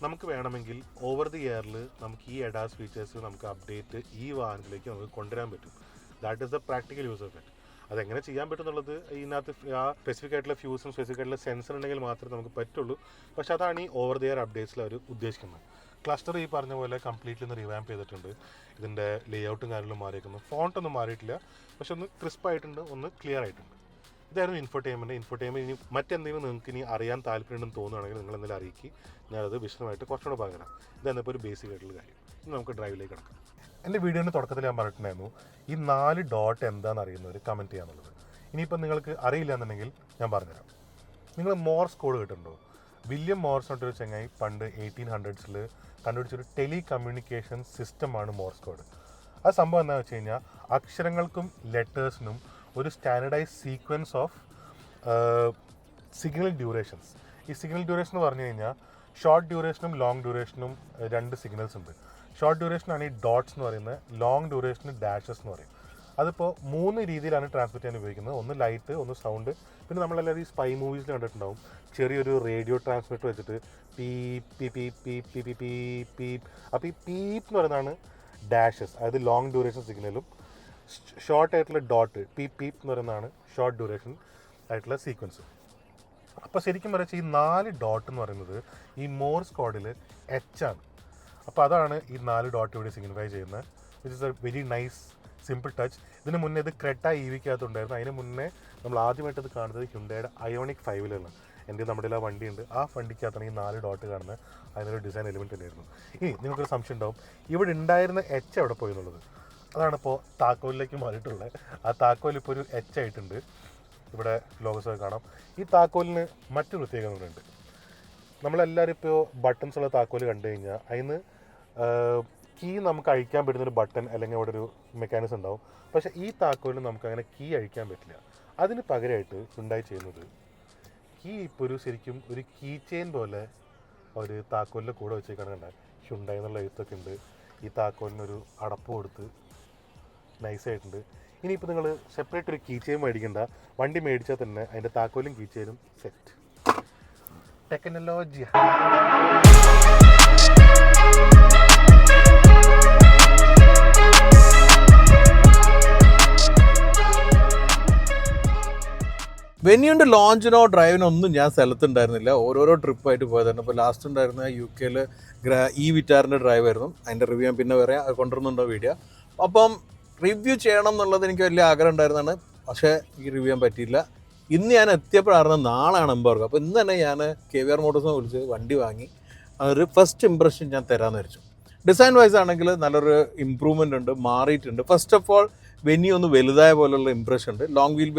നമുക്ക് വേണമെങ്കിൽ ഓവർ ദി എയറിൽ നമുക്ക് ഈ എഡാസ് ഫീച്ചേഴ്സ് നമുക്ക് അപ്ഡേറ്റ് ഈ വാഹനത്തിലേക്ക് നമുക്ക് കൊണ്ടുവരാൻ പറ്റും. That is the practical use of it. അതെങ്ങനെ ചെയ്യാൻ പറ്റും എന്നുള്ളത് ഇതിനകത്ത് ആ സ്പെസിഫിക് ആയിട്ടുള്ള ഫ്യൂസും സ്പെസിഫിക് ആയിട്ടുള്ള സെൻസർ ഉണ്ടെങ്കിൽ മാത്രമേ നമുക്ക് പറ്റുള്ളൂ. പക്ഷേ അതാണ് ഈ ഓവർ ദി എയർ അപ്ഡേറ്റ്സിൽ അവർ ഉദ്ദേശിക്കുന്നത്. ക്ലസ്റ്റർ ഈ പറഞ്ഞ പോലെ കംപ്ലീറ്റ്ലി ഒന്ന് റിവാമ്പ് ചെയ്തിട്ടുണ്ട്. ഇതിൻ്റെ ലേഔട്ടും കാര്യങ്ങളും മാറിയിരിക്കുന്നു. ഫോണ്ടൊന്നും മാറിയിട്ടില്ല, പക്ഷെ ഒന്ന് ക്രിസ്പായിട്ടുണ്ട്, ഒന്ന് ക്ലിയർ ആയിട്ടുണ്ട്. ഇതായിരുന്നു ഇൻഫോർടൈൻമെൻറ്റ്. ഇനി മറ്റെന്തെങ്കിലും നിങ്ങൾക്ക് ഇനി അറിയാൻ താല്പര്യമുണ്ടെന്ന് തോന്നുകയാണെങ്കിൽ നിങ്ങൾ എന്തെങ്കിലും അറിയിക്കുക, ഞാനത് വിശദമായിട്ട് കുറച്ചുകൂടെ പറഞ്ഞുതരാം. ഇതാണ് ഇപ്പോൾ ഒരു ബേസിക് ആയിട്ടുള്ള കാര്യം. ഇനി നമുക്ക് ഡ്രൈവിലേക്ക് കിടക്കാം. എൻ്റെ വീഡിയോൻ്റെ തുടക്കത്തിൽ ഞാൻ പറഞ്ഞിട്ടുണ്ടായിരുന്നു ഈ 4 ഡോട്ട് എന്താണെന്ന് അറിയുന്നവർ കമൻറ്റ് ചെയ്യാന്നുള്ളത്. ഇനിയിപ്പോൾ നിങ്ങൾക്ക് അറിയില്ല എന്നുണ്ടെങ്കിൽ ഞാൻ പറഞ്ഞുതരാം. നിങ്ങൾ മോർസ് കോഡ് കേട്ടിട്ടുണ്ടോ? വില്യം മോർസ് എന്നൊരു ചങ്ങായി പണ്ട് 1800s കണ്ടുപിടിച്ചൊരു ടെലി കമ്മ്യൂണിക്കേഷൻ സിസ്റ്റമാണ് മോർസ് കോഡ്. ആ സംഭവം എന്താണെന്ന് വെച്ച് കഴിഞ്ഞാൽ അക്ഷരങ്ങൾക്കും ലെറ്റേഴ്സിനും ഒരു standardise sequence of signal durations. ഈ സിഗ്നൽ ഡ്യൂറേഷൻ എന്ന് പറഞ്ഞു കഴിഞ്ഞാൽ ഷോർട്ട് ഡ്യൂറേഷനും ലോങ് ഡ്യൂറേഷനും 2 സിഗ്നൽസ് ഉണ്ട്. ഷോർട്ട് ഡ്യൂറേഷനാണ് ഈ ഡോട്ട്സ് എന്ന് പറയുന്നത്, ലോങ് ഡ്യൂറേഷന് ഡാഷസ് എന്ന് പറയും. അതിപ്പോൾ 3 രീതിയിലാണ് ട്രാൻസ്മിറ്റ് ചെയ്യാൻ ഉപയോഗിക്കുന്നത്. ഒന്ന് ലൈറ്റ്, ഒന്ന് സൗണ്ട്, പിന്നെ നമ്മളെല്ലാവരും ഈ സ്പൈ മൂവീസിൽ കണ്ടിട്ടുണ്ടാവും ചെറിയൊരു റേഡിയോ ട്രാൻസ്മിറ്റർ വെച്ചിട്ട് peep peep peep peep peep peep. അപ്പോൾ ഈ പീപ്പ് എന്ന് പറയുന്നതാണ് ഡാഷസ്, അതായത് ലോങ് ഡ്യൂറേഷൻ സിഗ്നലും. ഷോർട്ട് ആയിട്ടുള്ള ഡോട്ട് പീപ്പ് പീപ്പ് എന്ന് പറയുന്നതാണ് ഷോർട്ട് ഡ്യൂറേഷൻ ആയിട്ടുള്ള സീക്വൻസ്. അപ്പോൾ ശരിക്കും പറയുക ഈ 4 ഡോട്ട് എന്ന് പറയുന്നത് ഈ മോർസ് കോഡിൽ H ആണ്. അപ്പോൾ അതാണ് ഈ 4 ഡോട്ട് ഇവിടെ സിഗ്നിഫൈ ചെയ്യുന്നത്. Which is A very nice simple touch. ഇതിന് മുന്നേ ഇത് ക്രെറ്റ EV-ക്കകത്തുണ്ടായിരുന്നു. അതിന് മുന്നേ നമ്മൾ ആദ്യമായിട്ട് ഇത് കാണുന്നത് ഹ്യുണ്ടായുടെ അയോണിക് 5-ലാണ്. എൻ്റെ നമ്മുടെ ആ വണ്ടിയുണ്ട്, ആ വണ്ടിക്കകത്താണ് ഈ 4 ഡോട്ട് കാണുന്നത്. അതിനൊരു ഡിസൈൻ എലിമെൻറ്റ് തന്നെയായിരുന്നു. ഇനി നിങ്ങൾക്കൊരു സംശയം ഉണ്ടാവും, ഇവിടെ ഉണ്ടായിരുന്ന എച്ച് എവിടെ പോയി എന്നുള്ളത്. അതാണിപ്പോൾ താക്കോലിലേക്ക് മാറിയിട്ടുള്ളത്. ആ താക്കോൽ ഇപ്പോൾ ഒരു എച്ച് ആയിട്ടുണ്ട്. ഇവിടെ ലോഗോസ് കാണാം. ഈ താക്കോലിന് മറ്റു പ്രത്യേകതകളുണ്ട്. നമ്മളെല്ലാവരും ഇപ്പോൾ ബട്ടൺസ് ഉള്ള താക്കോൽ കണ്ടു കഴിഞ്ഞാൽ അതിന് കീ നമുക്ക് അഴിക്കാൻ പറ്റുന്നൊരു ബട്ടൺ അല്ലെങ്കിൽ അവിടെ ഒരു മെക്കാനിസം ഉണ്ടാവും. പക്ഷേ ഈ താക്കോലിന് നമുക്ക് അങ്ങനെ കീ അഴിക്കാൻ പറ്റില്ല. അതിന് പകരമായിട്ട് ഉണ്ടായി ചെയ്യുന്നത് കീ ഇപ്പോൾ ശരിക്കും ഒരു കീ ചെയിൻ പോലെ ഒരു താക്കോലിൻ്റെ കൂടെ വെച്ചേക്കാണ് കണ്ടാൽ ഹ്യുണ്ടായി എന്നുള്ള എഴുത്തൊക്കെ ഉണ്ട്. ഈ താക്കോലിനൊരു അടപ്പ് കൊടുത്ത് നൈസായിട്ടുണ്ട്. ഇനിയിപ്പോൾ നിങ്ങൾ സെപ്പറേറ്റ് ഒരു കീ ചെയിൻ മേടിക്കണ്ട, വണ്ടി മേടിച്ചാൽ തന്നെ അതിൻ്റെ താക്കോലും കീ ചെയിനും സെറ്റ്. ടെക്നോളജി. വെന്യൂൻ്റെ ലോഞ്ചിനോ ഡ്രൈവിനോ ഒന്നും ഞാൻ സ്ഥലത്തുണ്ടായിരുന്നില്ല. ഓരോരോ ട്രിപ്പായിട്ട് പോയതാണ്. ഇപ്പോൾ ലാസ്റ്റ് ഉണ്ടായിരുന്ന UK ഈ വിറ്റാറിൻ്റെ ഡ്രൈവായിരുന്നു. അതിൻ്റെ റിവ്യൂ ഞാൻ പിന്നെ പറയാം, അത് കൊണ്ടുവരുന്നുണ്ടോ വീഡിയോ. അപ്പം റിവ്യൂ ചെയ്യണം എന്നുള്ളത് എനിക്ക് വലിയ ആഗ്രഹം ഉണ്ടായിരുന്നതാണ്. പക്ഷേ ഈ റിവ്യൂ ചെയ്യാൻ പറ്റിയില്ല. ഇന്ന് ഞാൻ എത്തിയപ്പോഴായിരുന്നു നാളാണ് എംബാർക്ക്. അപ്പോൾ ഇന്ന് തന്നെ ഞാൻ KVR മോട്ടോഴ്സിനെ വിളിച്ച് വണ്ടി വാങ്ങി ഒരു ഫസ്റ്റ് ഇംപ്രഷൻ ഞാൻ തരാമെന്ന് വെച്ചു. ഡിസൈൻ വൈസ് ആണെങ്കിൽ നല്ലൊരു ഇമ്പ്രൂവ്മെൻ്റ് ഉണ്ട്, മാറിയിട്ടുണ്ട്. ഫസ്റ്റ് ഓഫ് ഓൾ വെന്യൂ ഒന്ന് വലുതായ പോലുള്ള ഇംപ്രഷൻ ഉണ്ട്. ലോങ് വീൽ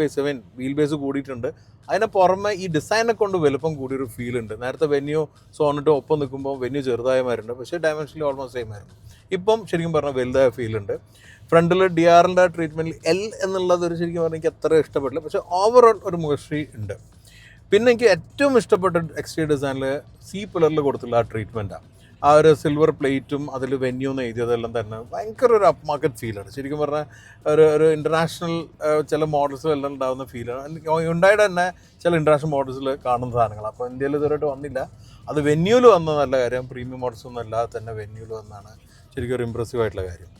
ബേസ് കൂടിയിട്ടുണ്ട്. അതിന് പുറമെ ഈ ഡിസൈനെ കൊണ്ട് വലുപ്പം കൂടിയൊരു ഫീൽ ഉണ്ട്. നേരത്തെ വെന്യൂ സോണിട്ട് ഒപ്പം നിൽക്കുമ്പോൾ വെന്യൂ ചെറുതായമാരുണ്ട്, പക്ഷേ ഡയമെൻഷനിൽ ഓൾമോസ്റ്റ് സെയിം ആയിരുന്നു. ഇപ്പം ശരിക്കും പറഞ്ഞാൽ വലുതായ ഫീലുണ്ട്. ഫ്രണ്ടിൽ DRLൻ്റെ ട്രീറ്റ്മെൻറ്റിൽ L എന്നുള്ളത് ശരിക്കും പറഞ്ഞാൽ എനിക്ക് അത്ര ഇഷ്ടപ്പെട്ടില്ല, പക്ഷേ ഓവറോൾ ഒരു മുഖശ്രീ ഉണ്ട്. പിന്നെ എനിക്ക് ഏറ്റവും ഇഷ്ടപ്പെട്ട എക്സ്റ്റീരിയർ ഡിസൈനിൽ C പില്ലറിൽ കൊടുത്തുള്ള ആ ട്രീറ്റ്മെൻറ്റാണ്. ആ ഒരു സിൽവർ പ്ലേറ്റും അതിൽ വെന്യൂ എന്ന് എഴുതിയതെല്ലാം തന്നെ ഭയങ്കര ഒരു അപ്പ് മാർക്കറ്റ് ഫീലാണ്. ശരിക്കും പറഞ്ഞാൽ ഒരു ഇൻ്റർനാഷണൽ ചില മോഡൽസിലെല്ലാം ഉണ്ടാകുന്ന ഫീലാണ്. ഹ്യുണ്ടായിയുടെ തന്നെ ചില ഇൻ്റർനാഷണൽ മോഡൽസിൽ കാണുന്ന സാധനങ്ങൾ. അപ്പോൾ ഇന്ത്യയിൽ ഇതുവരെയായിട്ട് വന്നില്ല. അത് വെന്യൂല് വന്ന നല്ല കാര്യം. പ്രീമിയം മോഡൽസ് ഒന്നും അല്ലാതെ തന്നെ വെന്യൂല് വന്നാണ് ശരിക്കും ഒരു ഇമ്പ്രസീവ് ആയിട്ടുള്ള കാര്യം.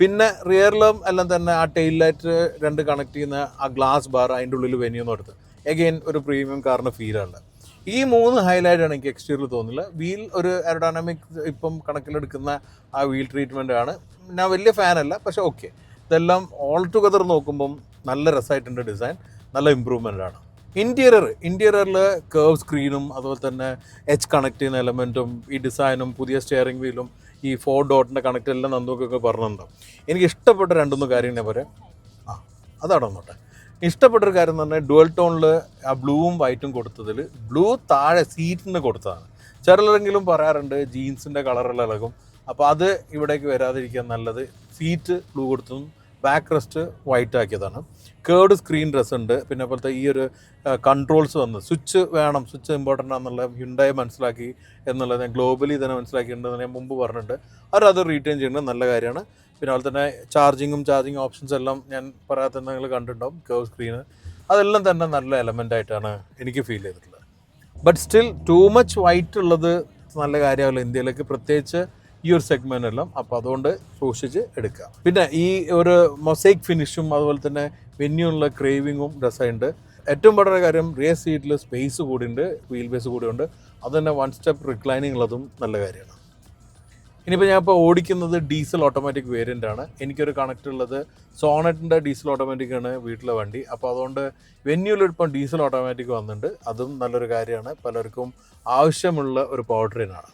പിന്നെ റിയറിലും എല്ലാം തന്നെ ആ ടെയിൽ ലൈറ്റ് 2 കണക്ട് ചെയ്യുന്ന ആ ഗ്ലാസ് ബാർ അതിൻ്റെ ഉള്ളിൽ വെന്യൂ എന്ന് കൊടുത്ത് എഗെയിൻ ഒരു പ്രീമിയം കാറിന് ഫീലാണ്. ഈ 3 ഹൈലൈറ്റാണ് എനിക്ക് എക്സ്റ്റീരിയറിൽ തോന്നുന്നില്ല. വീൽ ഒരു എയറോഡൈനാമിക് ഇപ്പം കണക്കിലെടുക്കുന്ന ആ വീൽ ട്രീറ്റ്മെൻ്റ് ആണ്. ഞാൻ വലിയ ഫാനല്ല, പക്ഷേ ഓക്കെ. ഇതെല്ലാം ഓൾ ടുഗദർ നോക്കുമ്പം നല്ല രസമായിട്ടുണ്ട്. ഡിസൈൻ നല്ല ഇമ്പ്രൂവ്മെൻ്റ് ആണ്. ഇൻറ്റീരിയറിൽ കേർവ് സ്ക്രീനും അതുപോലെ തന്നെ എച്ച് കണക്ട് ചെയ്യുന്ന എലമെൻറ്റും ഈ ഡിസൈനും പുതിയ സ്റ്റിയറിംഗ് വീലും ഈ 4 ഡോട്ടിൻ്റെ കണക്റ്റ് എല്ലാം നന്ദുക്കൊക്കെ പറഞ്ഞിട്ടുണ്ടാവും. എനിക്ക് ഇഷ്ടപ്പെട്ട 2-3 കാര്യം ഞാൻ പറയാം. അതാണ് ഒന്നോട്ടെ ഇഷ്ടപ്പെട്ടൊരു കാര്യം എന്ന് പറഞ്ഞാൽ ഡുവൽ ടോണിൽ ആ ബ്ലൂവും വൈറ്റും കൊടുത്തതിൽ ബ്ലൂ താഴെ സീറ്റിന് കൊടുത്തതാണ്. ചിലരെങ്കിലും പറയാറുണ്ട് ജീൻസിൻ്റെ കളറെല്ലാം ഇളകും. അപ്പോൾ അത് ഇവിടേക്ക് വരാതിരിക്കാൻ നല്ലത് സീറ്റ് ബ്ലൂ കൊടുത്തതും ബാക്ക് റെസ്റ്റ് വൈറ്റ് ആക്കിയതാണ്. കേർഡ് സ്ക്രീൻ ഉണ്ട്. പിന്നെ പോലത്തെ ഈ ഒരു കൺട്രോൾസ് വന്ന് സ്വിച്ച് വേണം, സ്വിച്ച് ഇമ്പോർട്ടൻ്റ് ആണെന്നുള്ള ഹ്യുണ്ടായി മനസ്സിലാക്കി എന്നുള്ളത് ഞാൻ ഗ്ലോബലി തന്നെ മനസ്സിലാക്കിയിട്ടുണ്ടെന്ന് ഞാൻ മുമ്പ് പറഞ്ഞിട്ടുണ്ട്. അവരത് റീറ്റെയിൻ ചെയ്യുന്നത് നല്ല കാര്യമാണ്. പിന്നെ അതുപോലെ തന്നെ ചാർജിങ് ഓപ്ഷൻസ് എല്ലാം ഞാൻ പറയാത്ത നിങ്ങൾ കണ്ടിട്ടുണ്ടാവും. കേർവ് സ്ക്രീന് അതെല്ലാം തന്നെ നല്ല എലമെൻ്റ് ആയിട്ടാണ് എനിക്ക് ഫീൽ ചെയ്തിട്ടുള്ളത്. But still too much white ഉള്ളത് നല്ല കാര്യമല്ല ഇന്ത്യയിലേക്ക്, പ്രത്യേകിച്ച് ഈ ഒരു സെഗ്മെൻ്റ് എല്ലാം. അപ്പോൾ അതുകൊണ്ട് സൂക്ഷിച്ച് എടുക്കുക. പിന്നെ ഈ ഒരു മൊസൈക്ക് ഫിനിഷും അതുപോലെ തന്നെ വെന്യൂള്ള ക്രേവിങ്ങും രസമുണ്ട്. ഏറ്റവും വളരെ കാര്യം റിയർ സീറ്റിൽ സ്പേസ് കൂടിയുണ്ട്, വീൽ ബേസ് കൂടിയുണ്ട്. അത് തന്നെ 1 സ്റ്റെപ്പ് റിക്ലൈനിങ് ഉള്ളതും നല്ല കാര്യമാണ്. ഇനിയിപ്പോൾ ഞാൻ ഓടിക്കുന്നത് ഡീസൽ ഓട്ടോമാറ്റിക് വേരിയൻ്റ് ആണ്. എനിക്കൊരു കണക്റ്റ് ഉള്ളത് സോണറ്റിൻ്റെ ഡീസൽ ഓട്ടോമാറ്റിക് ആണ് വീട്ടിലെ വണ്ടി. അപ്പോൾ അതുകൊണ്ട് വെന്യൂലിപ്പം ഡീസൽ ഓട്ടോമാറ്റിക് വന്നിട്ടുണ്ട്. അതും നല്ലൊരു കാര്യമാണ്. പലർക്കും ആവശ്യമുള്ള ഒരു പവർ ട്രെയിനാണ്.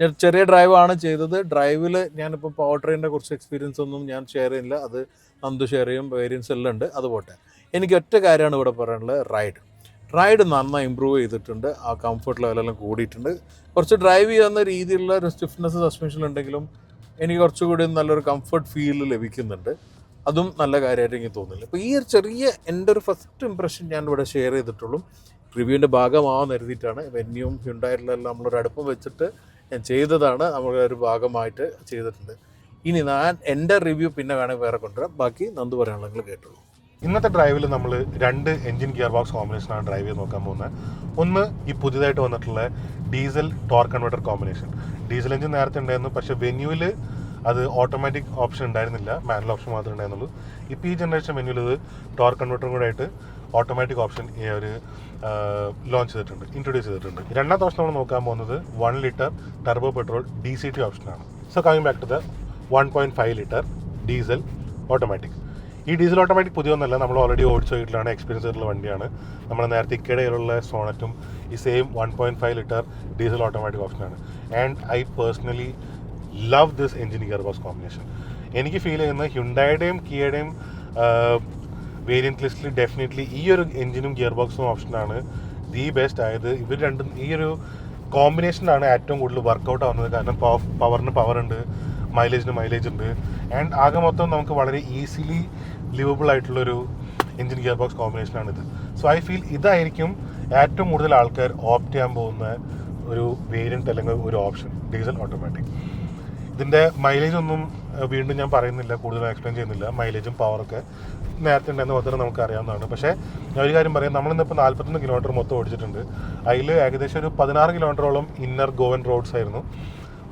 ഞാൻ ചെറിയ ഡ്രൈവാണ് ചെയ്തത്. ഡ്രൈവിൽ ഞാനിപ്പോൾ പവർ ട്രെയിനിൻ്റെ കുറച്ച് എക്സ്പീരിയൻസ് ഒന്നും ഞാൻ ഷെയർ ചെയ്യുന്നില്ല. അത് നന്ദു ഷെയർ ചെയ്യും, വേരിയൻസ് എല്ലാം ഉണ്ട്. അതുപോട്ടെ എനിക്ക് ഒറ്റ കാര്യമാണ് ഇവിടെ പറയാനുള്ളത്. റൈഡ് നന്നായി ഇമ്പ്രൂവ് ചെയ്തിട്ടുണ്ട്. ആ കംഫർട്ട് ലെവലെല്ലാം കൂടിയിട്ടുണ്ട്. കുറച്ച് ഡ്രൈവ് ചെയ്യുന്ന രീതിയിലുള്ള ഒരു സ്റ്റിഫ്നെസ് സസ്പെൻഷൻ ഉണ്ടെങ്കിലും എനിക്ക് കുറച്ചുകൂടി നല്ലൊരു കംഫർട്ട് ഫീൽ ലഭിക്കുന്നുണ്ട്. അതും നല്ല കാര്യമായിട്ട് എനിക്ക് തോന്നുന്നില്ല. അപ്പോൾ ഈ ഒരു ചെറിയ എൻ്റെ ഒരു ഫസ്റ്റ് ഇംപ്രഷൻ ഞാൻ ഇവിടെ ഷെയർ ചെയ്തിട്ടുള്ളൂ. റിവ്യൂവിൻ്റെ ഭാഗമാവാൻ കരുതിയിട്ടാണ്. വെന്യൂവും ഹ്യുണ്ടായിലെല്ലാം നമ്മളൊരു അടുപ്പം വെച്ചിട്ട് ഞാൻ ചെയ്തതാണ്. നമ്മുടെ ഒരു ഭാഗമായിട്ട് ചെയ്തിട്ടുണ്ട്. ഇനി ഞാൻ എൻ്റെ റിവ്യൂ പിന്നെ വേണമെങ്കിൽ വേറെ കൊണ്ടുവരാം. ബാക്കി നന്ദു പറയാനുള്ള നിങ്ങൾ കേട്ടുള്ളൂ. ഇന്നത്തെ ഡ്രൈവിൽ നമ്മൾ 2 എൻജിൻ ഗിയർ ബോക്സ് കോമ്പിനേഷനാണ് ഡ്രൈവ് ചെയ്ത് നോക്കാൻ പോകുന്നത്. ഒന്ന് ഈ പുതിയതായിട്ട് വന്നിട്ടുള്ള diesel torque converter combination. Diesel engine നേരത്തെ ഉണ്ടായിരുന്നു, പക്ഷേ വെന്യൂവിൽ അത് ഓട്ടോമാറ്റിക് ഓപ്ഷൻ ഉണ്ടായിരുന്നില്ല, മാനുവൽ ഓപ്ഷൻ മാത്രമേ ഉണ്ടായിരുന്നുള്ളൂ. ഇപ്പോൾ ഈ ജനറേഷൻ വെന്യൂവിൽ ഇത് ടോർക്ക് കൺവെർട്ടറും കൂടെ ആയിട്ട് ഓട്ടോമാറ്റിക് ഓപ്ഷൻ ഒരു ഇൻട്രൊഡ്യൂസ് ചെയ്തിട്ടുണ്ട്. രണ്ടാമത്തെ ഓപ്ഷൻ നമ്മൾ നോക്കാൻ പോകുന്നത് 1 ലിറ്റർ ടർബോ പെട്രോൾ DCT ഓപ്ഷനാണ്. So coming back to the 1.5 litre diesel automatic. ഈ ഡീസൽ ഓട്ടോമാറ്റിക് പുതിയൊന്നല്ല, നമ്മൾ ഓൾറെഡി ഓടിച്ച വീട്ടിലാണ്, എക്സ്പീരിയൻസ് ചെയ്തിട്ടുള്ള വണ്ടിയാണ്. നമ്മൾ നേരത്തെ ഇക്കടയിലുള്ള സോണറ്റും ഈ സെയിം 1.5 ലിറ്റർ ഡീസൽ ഓട്ടോമാറ്റിക് ഓപ്ഷനാണ്. And I personally love this engine gear box combination. എനിക്ക് ഫീൽ ചെയ്യുന്നത് ഹ്യുണ്ടായുടെയും കിയയുടെയും വേരിയൻറ്റ് ലിസ്റ്റിൽ ഡെഫിനറ്റ്ലി ഈ ഒരു എഞ്ചിനും ഗിയർ ബോക്സും ഓപ്ഷനാണ് ദി ബെസ്റ്റ് ആയത്. ഇവർ രണ്ടും ഈ ഒരു കോമ്പിനേഷനാണ് ഏറ്റവും കൂടുതൽ വർക്കൗട്ട് ആവുന്നത്. കാരണം പവറിന് പവർ ഉണ്ട്, മൈലേജിന് മൈലേജ് ഉണ്ട്. ആൻഡ് ആകെ മൊത്തം നമുക്ക് വളരെ ഈസിലി ലിവബിൾ ആയിട്ടുള്ളൊരു എഞ്ചിൻ ഗിയർ ബോക്സ് കോമ്പിനേഷനാണിത്. സോ ഐ ഫീൽ ഇതായിരിക്കും ഏറ്റവും കൂടുതൽ ആൾക്കാർ ഓപ്റ്റ് ചെയ്യാൻ പോകുന്ന ഒരു വേരിയൻറ്റ് അല്ലെങ്കിൽ ഒരു ഓപ്ഷൻ, ഡീസൽ ഓട്ടോമാറ്റിക്. ഇതിൻ്റെ മൈലേജ് ഒന്നും വീണ്ടും ഞാൻ പറയുന്നില്ല, കൂടുതൽ എക്സ്പ്ലെയിൻ ചെയ്യുന്നില്ല. മൈലേജും പവറൊക്കെ നേരത്തെ ഉണ്ടായിരുന്ന പോലെ തന്നെ നമുക്ക് അറിയാവുന്നതാണ്. പക്ഷേ ഞാൻ ഒരു കാര്യം പറയാം, നമ്മളിന്നിപ്പോൾ 41 കിലോമീറ്റർ മൊത്തം ഓടിച്ചിട്ടുണ്ട്. അതിൽ ഏകദേശം ഒരു 16 കിലോമീറ്ററോളം ഇന്നർ ഗോവൻ റോഡ്സ് ആയിരുന്നു.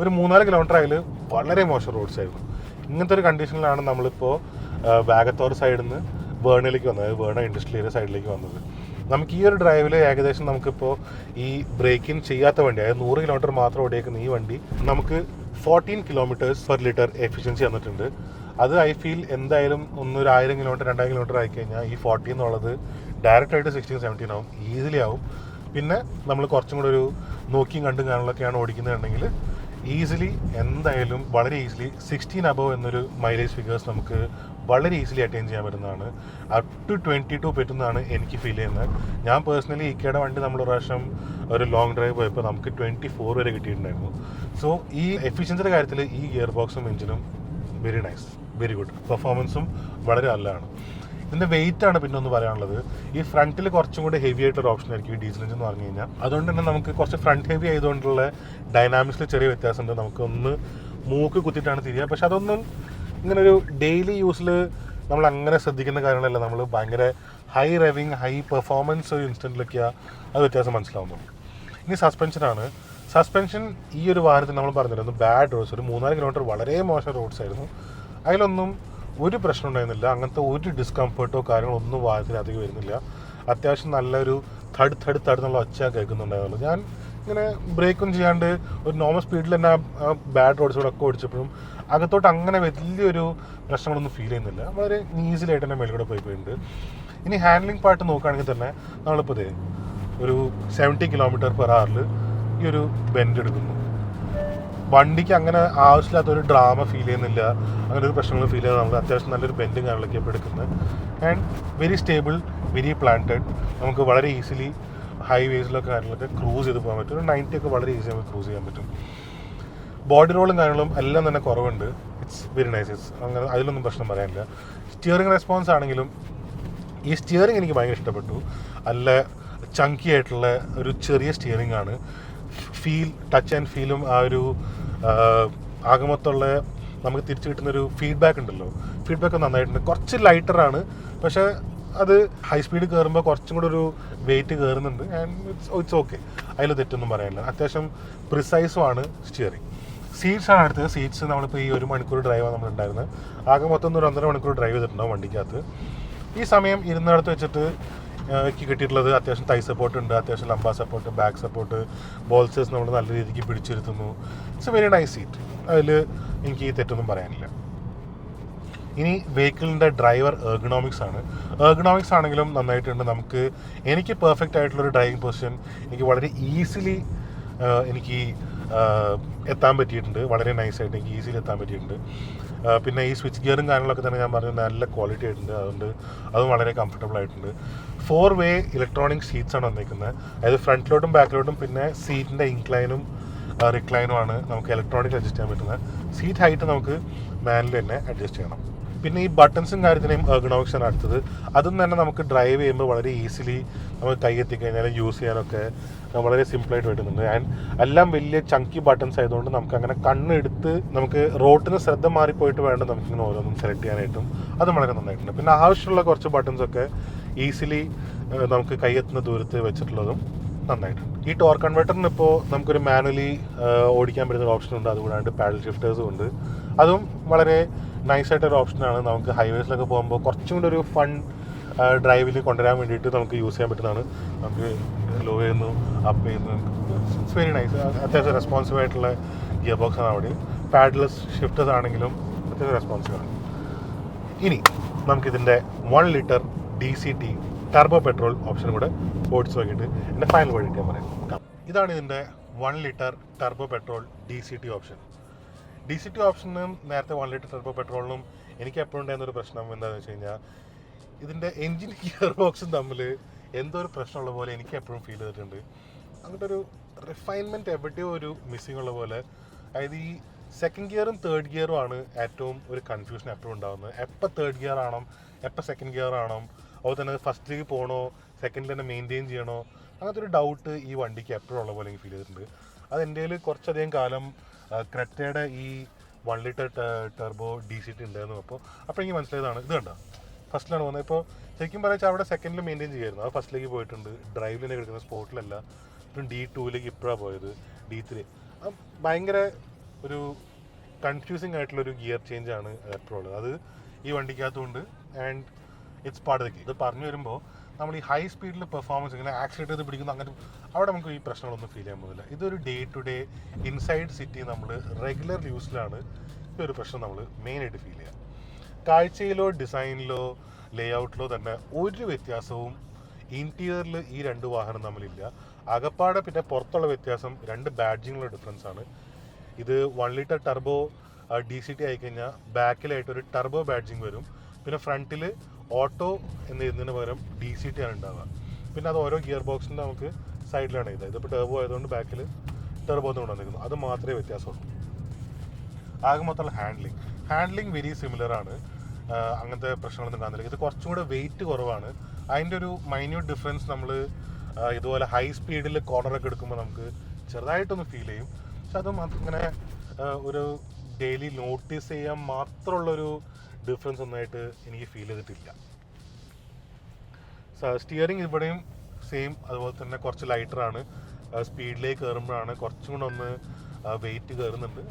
ഒരു 3-4 കിലോമീറ്റർ അതിൽ വളരെ മോശം റോഡ്സ് ആയിരുന്നു. ഇങ്ങനത്തെ ഒരു കണ്ടീഷനിലാണ് നമ്മളിപ്പോൾ വാഗത്തോർ സൈഡിൽ നിന്ന് വേണയിലേക്ക് വന്നത്, വേണ ഇൻഡസ്ട്രിയൽ ഏരിയ സൈഡിലേക്ക് വന്നത്. നമുക്ക് ഈ ഒരു ഡ്രൈവിൽ ഏകദേശം നമുക്കിപ്പോൾ ഈ ബ്രേക്കിൻ ചെയ്യാത്ത വണ്ടി, അതായത് 100 കിലോമീറ്റർ മാത്രം ഓടിയേക്കുന്ന ഈ വണ്ടി നമുക്ക് 14 കിലോമീറ്റേഴ്സ് പെർ ലിറ്റർ എഫിഷ്യൻസി വന്നിട്ടുണ്ട്. അത് ഐ ഫീൽ എന്തായാലും ഒരു 1000 കിലോമീറ്റർ 2000 കിലോമീറ്റർ ആയിക്കഴിഞ്ഞാൽ ഈ 40 എന്നുള്ളത് ഡയറക്റ്റായിട്ട് 16-17 ആവും, ഈസിലി ആവും. പിന്നെ നമ്മൾ കുറച്ചും കൂടെ ഒരു നോക്കിയും കണ്ടും കാണലൊക്കെയാണ് ഓടിക്കുന്നതുണ്ടെങ്കിൽ ഈസിലി എന്തായാലും വളരെ ഈസിലി 16 അബവ് എന്നൊരു മൈലേജ് ഫിഗേഴ്സ് നമുക്ക് വളരെ ഈസിലി അറ്റൈൻ ചെയ്യാൻ പറ്റുന്നതാണ്. അപ് ടു 22 പറ്റുന്നതാണ് എനിക്ക് ഫീൽ ചെയ്യുന്നത്. ഞാൻ പേഴ്സണലി ഇക്കയുടെ വണ്ടി നമ്മൾ ഒരു പ്രാവശ്യം ഒരു ലോങ് ഡ്രൈവ് പോയപ്പോൾ നമുക്ക് 24 വരെ കിട്ടിയിട്ടുണ്ടായിരുന്നു. സോ ഈ എഫിഷ്യൻസിയുടെ കാര്യത്തിൽ ഈ ഗിയർ ബോക്സും എഞ്ചിനും വെരി നൈസ്, വെരി ഗുഡ്. പെർഫോമൻസും വളരെ നല്ലതാണ്. ഇതിൻ്റെ വെയിറ്റ് ആണ് പിന്നെ ഒന്ന് പറയാനുള്ളത്. ഈ ഫ്രണ്ടിൽ കുറച്ചും കൂടി ഹെവി ആയിട്ടൊരു ഓപ്ഷൻ ആയിരിക്കും ഈ ഡീസൽ എഞ്ചിൻ എന്ന് പറഞ്ഞു കഴിഞ്ഞാൽ. അതുകൊണ്ട് തന്നെ നമുക്ക് കുറച്ച് ഫ്രണ്ട് ഹെവി ആയതുകൊണ്ടുള്ള ഡൈനാമിക്സിൽ ചെറിയ വ്യത്യാസമുണ്ട്. നമുക്കൊന്ന് മൂക്ക് കുത്തിയിട്ടാണ് തിരിയുക. പക്ഷെ അതൊന്നും ഇങ്ങനെ ഒരു ഡെയിലി യൂസിൽ നമ്മൾ അങ്ങനെ ശ്രദ്ധിക്കുന്ന കാര്യങ്ങളല്ല. നമ്മൾ ഭയങ്കര ഹൈ റെവിങ് ഹൈ പെർഫോമൻസ് ഒരു ഇൻസ്റ്റൻറ്റിലൊക്കെയാണ് അത് വ്യത്യാസം മനസ്സിലാവുന്നു. ഇനി സസ്പെൻഷനാണ്. സസ്പെൻഷൻ ഈ ഒരു വാഹനത്തിൽ നമ്മൾ പറഞ്ഞിരുന്നു ബാഡ് റോഡ്സ്, ഒരു 3-4 കിലോമീറ്റർ വളരെ മോശം റോഡ്സ് ആയിരുന്നു. അതിലൊന്നും ഒരു പ്രശ്നം ഉണ്ടായിരുന്നില്ല. അങ്ങനത്തെ ഒരു ഡിസ്കംഫർട്ടോ കാര്യങ്ങളോ ഒന്നും വാഹനത്തിൽ അധികം വരുന്നില്ല. അത്യാവശ്യം നല്ലൊരു തട് എന്നുള്ള ഒച്ച കേൾക്കുന്നുണ്ടായിരുന്നു. ഞാൻ ഇങ്ങനെ ബ്രേക്കൊന്നും ചെയ്യാണ്ട് ഒരു നോർമൽ സ്പീഡിൽ തന്നെ ബാഡ് റോഡ്സിലൂടെ ഓടിച്ചപ്പോഴും അകത്തോട്ട് അങ്ങനെ വലിയൊരു പ്രശ്നങ്ങളൊന്നും ഫീൽ ചെയ്യുന്നില്ല. വളരെ ഈസിലി ആയിട്ട് തന്നെ മേൽക്കൂടെ പോയിട്ടുണ്ട്. ഇനി ഹാൻഡ്ലിംഗ് പാർട്ട് നോക്കുകയാണെങ്കിൽ തന്നെ നമ്മളിപ്പോൾ ഒരു 70 കിലോമീറ്റർ പെർ ഹവറിൽ ഈ ഒരു ബെൻഡ് എടുക്കുന്നു. വണ്ടിക്ക് അങ്ങനെ ആവശ്യമില്ലാത്തൊരു ഡ്രാമ ഫീൽ ചെയ്യുന്നില്ല, അങ്ങനെ ഒരു പ്രശ്നങ്ങൾ ഫീൽ ചെയ്യുന്നത്. നമ്മൾ അത്യാവശ്യം നല്ലൊരു ബെൻഡും കാര്യങ്ങളൊക്കെ ഇപ്പോൾ എടുക്കുന്നത്. And very stable, very planted. നമുക്ക് വളരെ ഈസിലി ഹൈവേസിലൊക്കെ കാര്യങ്ങളൊക്കെ ക്രൂസ് ചെയ്ത് പോകാൻ പറ്റും. ഒരു 90 ഒക്കെ വളരെ ഈസി നമുക്ക് ക്രൂസ് ചെയ്യാൻ പറ്റും. ബോഡി റോളും കാര്യങ്ങളും എല്ലാം തന്നെ കുറവുണ്ട്. It's very nice. അങ്ങനെ അതിലൊന്നും പ്രശ്നം പറയാനില്ല. സ്റ്റിയറിംഗ് റെസ്പോൺസ് ആണെങ്കിലും ഈ സ്റ്റിയറിംഗ് എനിക്ക് ഭയങ്കര ഇഷ്ടപ്പെട്ടു. നല്ല ചങ്കി ആയിട്ടുള്ള ഒരു ചെറിയ സ്റ്റിയറിംഗ് ആണ്. ടച്ച് ആൻഡ് ഫീലും ആ ഒരു ആകമത്തുള്ള നമുക്ക് തിരിച്ചു കിട്ടുന്നൊരു ഫീഡ്ബാക്ക് ഉണ്ടല്ലോ, ഫീഡ്ബാക്ക് നന്നായിട്ടുണ്ട്. കുറച്ച് ലൈറ്ററാണ്, പക്ഷേ അത് ഹൈ സ്പീഡ് കയറുമ്പോൾ കുറച്ചും കൂടെ ഒരു വെയിറ്റ് കയറുന്നുണ്ട്. ആൻഡ് ഇറ്റ്സ് ഓക്കെ, അതിൽ തെറ്റൊന്നും പറയാനില്ല. അത്യാവശ്യം പ്രിസൈസുമാണ് സ്റ്റിയറിംഗ്. സീറ്റ്സാണ് അടുത്തത്. സീറ്റ്സ് നമ്മളിപ്പോൾ ഈ 1 മണിക്കൂർ ഡ്രൈവാണ് നമ്മളുണ്ടായിരുന്നത്. ആകെ മൊത്തം ഒരു 1.5 മണിക്കൂർ ഡ്രൈവ് ചെയ്തിട്ടുണ്ടാവും വണ്ടിക്കകത്ത്. ഈ സമയം ഇരുന്നിടത്ത് വെച്ചിട്ട് എനിക്ക് കിട്ടിയിട്ടുള്ളത് അത്യാവശ്യം തൈ സപ്പോർട്ട് ഉണ്ട്, അത്യാവശ്യം ലംബ സപ്പോർട്ട്, ബാക്ക് സപ്പോർട്ട്, ബോൾസേഴ്സ് നമ്മൾ നല്ല രീതിക്ക് പിടിച്ചിരുത്തുന്നു. It's a very nice seat. അതിൽ എനിക്ക് തെറ്റൊന്നും പറയാനില്ല. ഇനി വെഹിക്കിളിൻ്റെ ഡ്രൈവർ എർഗണോമിക്സ് ആണ്. എർഗണോമിക്സ് ആണെങ്കിലും നന്നായിട്ടുണ്ട്. എനിക്ക് പെർഫെക്റ്റ് ആയിട്ടുള്ളൊരു ഡ്രൈവിംഗ് പൊസിഷൻ എനിക്ക് വളരെ ഈസിലി എനിക്ക് എത്താൻ പറ്റിയിട്ടുണ്ട്. വളരെ നൈസായിട്ട് എനിക്ക് ഈസിലി എത്താൻ പറ്റിയിട്ടുണ്ട്. പിന്നെ ഈ സ്വിച്ച് ഗിയറും കാര്യങ്ങളൊക്കെ തന്നെ ഞാൻ പറഞ്ഞു നല്ല ക്വാളിറ്റി ആയിട്ടുണ്ട്. അതുകൊണ്ട് അതും വളരെ കംഫർട്ടബിൾ ആയിട്ടുണ്ട്. 4 വേ ഇലക്ട്രോണിക് സീറ്റ്സ് ആണ് വന്നിരിക്കുന്നത്. അതായത് ഫ്രണ്ടിലോട്ടും ബാക്കിലോട്ടും പിന്നെ സീറ്റിൻ്റെ ഇൻക്ലൈനും റിക്ലൈനുമാണ് നമുക്ക് ഇലക്ട്രോണിക് അഡ്ജസ്റ്റ് ചെയ്യാൻ പറ്റുന്നത്. സീറ്റ് ഹൈറ്റ് നമുക്ക് മാനുവൽ തന്നെ അഡ്ജസ്റ്റ് ചെയ്യണം. പിന്നെ ഈ ബട്ടൺസും കാര്യത്തിനെയും എർഗണോമിക്സ് ആണ് അടുത്തത്. അതും തന്നെ നമുക്ക് ഡ്രൈവ് ചെയ്യുമ്പോൾ വളരെ ഈസിലി നമുക്ക് കൈ എത്തിക്കഴിഞ്ഞാൽ യൂസ് ചെയ്യാനൊക്കെ വളരെ സിമ്പിളായിട്ട് വരുന്നുണ്ട്. ആൻഡ് എല്ലാം വലിയ ചങ്കി ബട്ടൺസ് ആയതുകൊണ്ട് നമുക്ക് അങ്ങനെ കണ്ണെടുത്ത് നമുക്ക് റോട്ടിന് ശ്രദ്ധ മാറിപ്പോയിട്ട് വേണ്ട നമുക്കിങ്ങനെ ഓരോന്നും സെലക്ട് ചെയ്യാനായിട്ടും അതും വളരെ നന്നായിട്ടുണ്ട്. പിന്നെ ആവശ്യമുള്ള കുറച്ച് ബട്ടൺസൊക്കെ ഈസിലി നമുക്ക് കൈയെത്തുന്ന ദൂരത്ത് വെച്ചിട്ടുള്ളതും നന്നായിട്ടുണ്ട്. ഈ ടോർക്ക് കൺവേർട്ടറിന് ഇപ്പോൾ നമുക്കൊരു മാനുവലി ഓടിക്കാൻ പറ്റുന്ന ഓപ്ഷൻ ഉണ്ട്. അതുകൂടാണ്ട് പാഡൽ ഷിഫ്റ്റേഴ്സും ഉണ്ട്. അതും വളരെ നൈസായിട്ടൊരു ഓപ്ഷനാണ്. നമുക്ക് ഹൈവേസിലൊക്കെ പോകുമ്പോൾ കുറച്ചും കൂടി ഒരു ഫൺ ഡ്രൈവിൽ കൊണ്ടുവരാൻ വേണ്ടിയിട്ട് നമുക്ക് യൂസ് ചെയ്യാൻ പറ്റുന്നതാണ്. നമുക്ക് ലോ ചെയ്യുന്നു, അപ്പ് ചെയ്യുന്നു. It's very nice. അത്യാവശ്യം റെസ്പോൺസീവ് ആയിട്ടുള്ള ഗിയർ ബോക്സാണ് അവിടെ. പാഡ്ലെസ് ഷിഫ്റ്റേഴ്സ് ആണെങ്കിലും അത്യാവശ്യം റെസ്പോൺസീവാണ്. ഇനി നമുക്കിതിൻ്റെ 1 litre DCT turbo petrol option കൂടെ ഓടിച്ച് നോക്കിയിട്ട് എൻ്റെ ഫൈനൽ വേർഡിറ്റ് ഞാൻ പറയാം. ഇതാണ് ഇതിൻ്റെ 1 litre turbo petrol DCT option. DCT ഓപ്ഷനും നേരത്തെ 1 ലിറ്റർ ടർബോ പെട്രോളിനും എനിക്ക് എപ്പോഴും ഉണ്ടായിരുന്നൊരു പ്രശ്നം എന്താണെന്ന് വെച്ച് കഴിഞ്ഞാൽ ഇതിൻ്റെ എൻജിൻ ഗിയർ ബോക്സും തമ്മിൽ എന്തോ ഒരു പ്രശ്നമുള്ള പോലെ എനിക്ക് എപ്പോഴും ഫീൽ ചെയ്തിട്ടുണ്ട്. അങ്ങോട്ട് ഒരു റിഫൈൻമെൻറ്റ് എവിടെയോ ഒരു മിസ്സിങ് ഉള്ള പോലെ. അതായത് ഈ സെക്കൻഡ് ഗിയറും തേർഡ് ഗിയറും ആണ് ഏറ്റവും ഒരു കൺഫ്യൂഷൻ എപ്പോഴും ഉണ്ടാകുന്നത്. എപ്പോൾ തേർഡ് ഗിയർ ആണോ, എപ്പോൾ സെക്കൻഡ് ഗിയർ ആണോ, അതുപോലെ തന്നെ ഫസ്റ്റിലേക്ക് പോകണോ, സെക്കൻഡിൽ തന്നെ മെയിൻറ്റെയിൻ ചെയ്യണോ, അങ്ങനത്തെ ഒരു ഡൗട്ട് ഈ വണ്ടിക്ക് എപ്പോഴും ഉള്ള പോലെ എനിക്ക് ഫീൽ ചെയ്തിട്ടുണ്ട്. അത് എൻ്റെ കയ്യിൽ കുറച്ചധികം കാലം ക്രെറ്റയുടെ ഈ 1 ലിറ്റർ ടർബോ DCT ഉണ്ടായിരുന്നു. അപ്പോൾ എനിക്ക് മനസ്സിലായതാണ്. ഇത് കണ്ടോ, ഫസ്റ്റിലാണ് പോകുന്നത്. ഇപ്പോൾ ശരിക്കും പറയാച്ചാൽ അവിടെ സെക്കൻഡിൽ മെയിൻറ്റെയിൻ ചെയ്യായിരുന്നു. അത് ഫസ്റ്റിലേക്ക് പോയിട്ടുണ്ട്, ഡ്രൈവിൽ തന്നെ കിടക്കുന്ന സ്പോർട്ടിലല്ല. ഇപ്പം D2ലേക്ക് ഇപ്പോഴാണ് പോയത്, D3. ഭയങ്കര ഒരു കൺഫ്യൂസിങ് ആയിട്ടുള്ളൊരു ഗിയർ ചേഞ്ച് ആണ് എപ്പോഴും ഉള്ളത്. അത് ഈ വണ്ടിക്കകത്തുണ്ട്. And it's part of the game. ഇത് പറഞ്ഞു വരുമ്പോൾ നമ്മൾ ഈ ഹൈ സ്പീഡിൽ പെർഫോമൻസ് ഇങ്ങനെ ആക്സിലേറ്റ് ചെയ്ത് പിടിക്കുന്ന അങ്ങനെ അവിടെ നമുക്ക് ഈ പ്രശ്നങ്ങളൊന്നും ഫീൽ ചെയ്യാൻ പോകുന്നില്ല. ഇതൊരു day to day inside city നമ്മൾ റെഗുലർ യൂസിലാണ് ഈ ഒരു പ്രശ്നം നമ്മൾ മെയിനായിട്ട് ഫീൽ ചെയ്യുക. കാഴ്ചയിലോ ഡിസൈനിലോ ലേഔട്ടിലോ തന്നെ ഒരു വ്യത്യാസവും ഇൻറ്റീരിയറിൽ ഈ രണ്ട് വാഹനം തമ്മിലില്ല. അകപ്പാടെ പിന്നെ പുറത്തുള്ള വ്യത്യാസം 2 ബാഡ്ജിങ്ങുള്ള ഡിഫറൻസ് ആണ്. ഇത് 1 ലിറ്റർ ടർബോ DCT ആയിക്കഴിഞ്ഞാൽ ബാക്കിലായിട്ടൊരു ടർബോ ബാഡ്ജിങ് വരും. പിന്നെ ഫ്രണ്ടിൽ ഓട്ടോ എന്ന് എഴുതുന്നതിന് പകരം DCT ആണ് ഉണ്ടാവുക. പിന്നെ അത് ഓരോ ഗിയർ ബോക്സിൻ്റെ നമുക്ക് സൈഡിലാണ് ഇത്. ഇതിപ്പോൾ ടർബോ ആയതുകൊണ്ട് ബാക്കിൽ ടർബോ എന്ന് കൊണ്ടുവന്നിരിക്കുന്നു. അത് മാത്രമേ വ്യത്യാസമുള്ളൂ. ആകെ മൊത്തമുള്ള ഹാൻഡ്ലിങ് വെരി സിമിലർ ആണ്. അങ്ങനത്തെ പ്രശ്നങ്ങളൊന്നും കാണുന്നില്ല. ഇത് കുറച്ചും കൂടെ വെയിറ്റ് കുറവാണ്. അതിൻ്റെ ഒരു മൈന്യൂട്ട് ഡിഫറൻസ് നമ്മൾ ഇതുപോലെ ഹൈ സ്പീഡിൽ കോർണറൊക്കെ എടുക്കുമ്പോൾ നമുക്ക് ചെറുതായിട്ടൊന്ന് ഫീൽ ചെയ്യും. പക്ഷെ അത് ഇങ്ങനെ ഒരു ഡെയിലി നോട്ടീസ് ചെയ്യാൻ മാത്രമുള്ളൊരു ഡിഫറൻസ് ഒന്നായിട്ട് എനിക്ക് ഫീൽ ചെയ്തിട്ടില്ല. സ്റ്റിയറിംഗ് ഇവിടെയും സെയിം അതുപോലെ തന്നെ കുറച്ച് ലൈറ്ററാണ്. സ്പീഡിലേക്ക് കയറുമ്പോഴാണ് കുറച്ചും കൂടെ ഒന്ന് വെയിറ്റ് കയറുന്നുണ്ട്.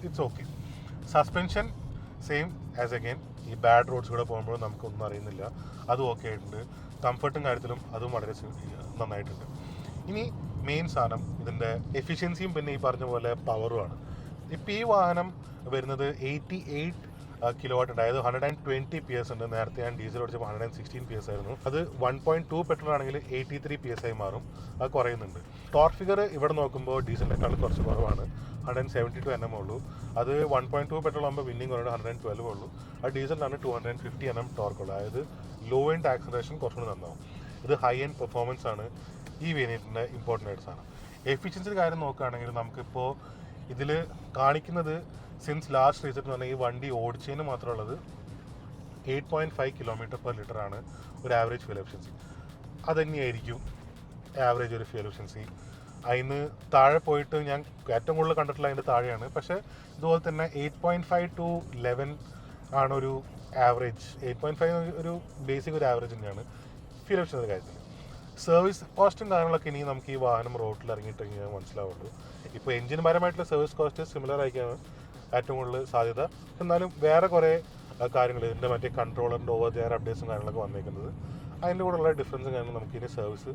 It's okay. Suspension same as again. ഈ ബാഡ് റോഡ്സ് കൂടെ പോകുമ്പോഴും നമുക്കൊന്നും അറിയുന്നില്ല, അതും ഓക്കെ ആയിട്ടുണ്ട്. കംഫർട്ടും കാര്യത്തിലും അതും വളരെ നന്നായിട്ടുണ്ട്. ഇനി മെയിൻ സാധനം ഇതിൻ്റെ എഫിഷ്യൻസിയും പിന്നെ ഈ പറഞ്ഞ പോലെ പവറുമാണ്. ഇപ്പോൾ ഈ വാഹനം വരുന്നത് 88 കിലോവാട്ട് ഉണ്ട്. അതായത് 120 PS ഉണ്ട്. നേരത്തെ ഞാൻ ഡീസൽ ഓടിച്ചപ്പോൾ 116 PS ആയിരുന്നു. അത് 1.2 പെട്രോൾ ആണെങ്കിൽ 83 PS ആയി മാറും. അത് കുറയുന്നുണ്ട്. ടോർക്ക് ഫിഗർ ഇവിടെ നോക്കുമ്പോൾ ഡീസലിനേക്കാൾ കുറച്ച് കുറവാണ്. 172 Nm ഉള്ളൂ. അത് 1.2 പെട്രോൾ ആകുമ്പോൾ വിന്നിങ് കുറയുന്നത് 112 ഉള്ളൂ. ആ ഡീസലിനാണ് 250 Nm ടോർക്ക് ഉള്ളത്. അതായത് ലോ എൻഡ് ആക്സലറേഷൻ കുറച്ചുകൂടി നന്നാവും. ഇത് ഹൈ എൻഡ് പെർഫോമൻസ് ആണ് ഈ വേരിയൻറ്റിൻ്റെ ഇമ്പോർട്ടൻ്റ് ആയിട്ട് സാധനം. എഫിഷ്യൻസി കാര്യം നോക്കുകയാണെങ്കിൽ നമുക്കിപ്പോൾ ഇതിൽ കാണിക്കുന്നത് സിൻസ് ലാസ്റ്റ് റീസെറ്റ് എന്ന് പറഞ്ഞാൽ ഈ വണ്ടി ഓടിച്ചതിന് മാത്രമുള്ളത് 8.5 km/ലിറ്റർ ആണ് ഒരു ആവറേജ് ഫ്യൂൽ എഫിഷ്യൻസി. അതുതന്നെയായിരിക്കും ആവറേജ് ഒരു ഫ്യൂൽ എഫിഷ്യൻസി. അതിന് താഴെ പോയിട്ട് ഞാൻ ഏറ്റവും കൂടുതൽ കണ്ടിട്ടുള്ള അതിൻ്റെ താഴെയാണ്. പക്ഷേ ഇതുപോലെ തന്നെ 8.5 to 11 ആണ് ഒരു ആവറേജ്. 8.5 ഒരു ബേസിക് ഒരു ആവറേജ് തന്നെയാണ് ഫ്യൂൽ എഫിഷ്യൻസിൻ്റെ കാര്യത്തിൽ. സർവീസ് കോസ്റ്റും കാര്യങ്ങളൊക്കെ ഇനി നമുക്ക് ഈ വാഹനം റോഡിൽ ഇറങ്ങിയിട്ടെങ്കിൽ മനസ്സിലാവുള്ളൂ. ഇപ്പോൾ എഞ്ചിന് പരമായിട്ടുള്ള സർവീസ് കോസ്റ്റ് സിമിലർ ആയിരിക്കാണ് ഏറ്റവും കൂടുതൽ സാധ്യത. എന്നാലും വേറെ കുറേ കാര്യങ്ങൾ ഇതിൻ്റെ മറ്റേ കൺട്രോളറിൻ്റെ ഓവർ ദെയർ അപ്ഡേറ്റ്സും കാര്യങ്ങളൊക്കെ വന്നേക്കുന്നത് അതിൻ്റെ കൂടെയുള്ള ഡിഫറൻസും കാര്യങ്ങളും നമുക്ക് ഇനി സർവീസ്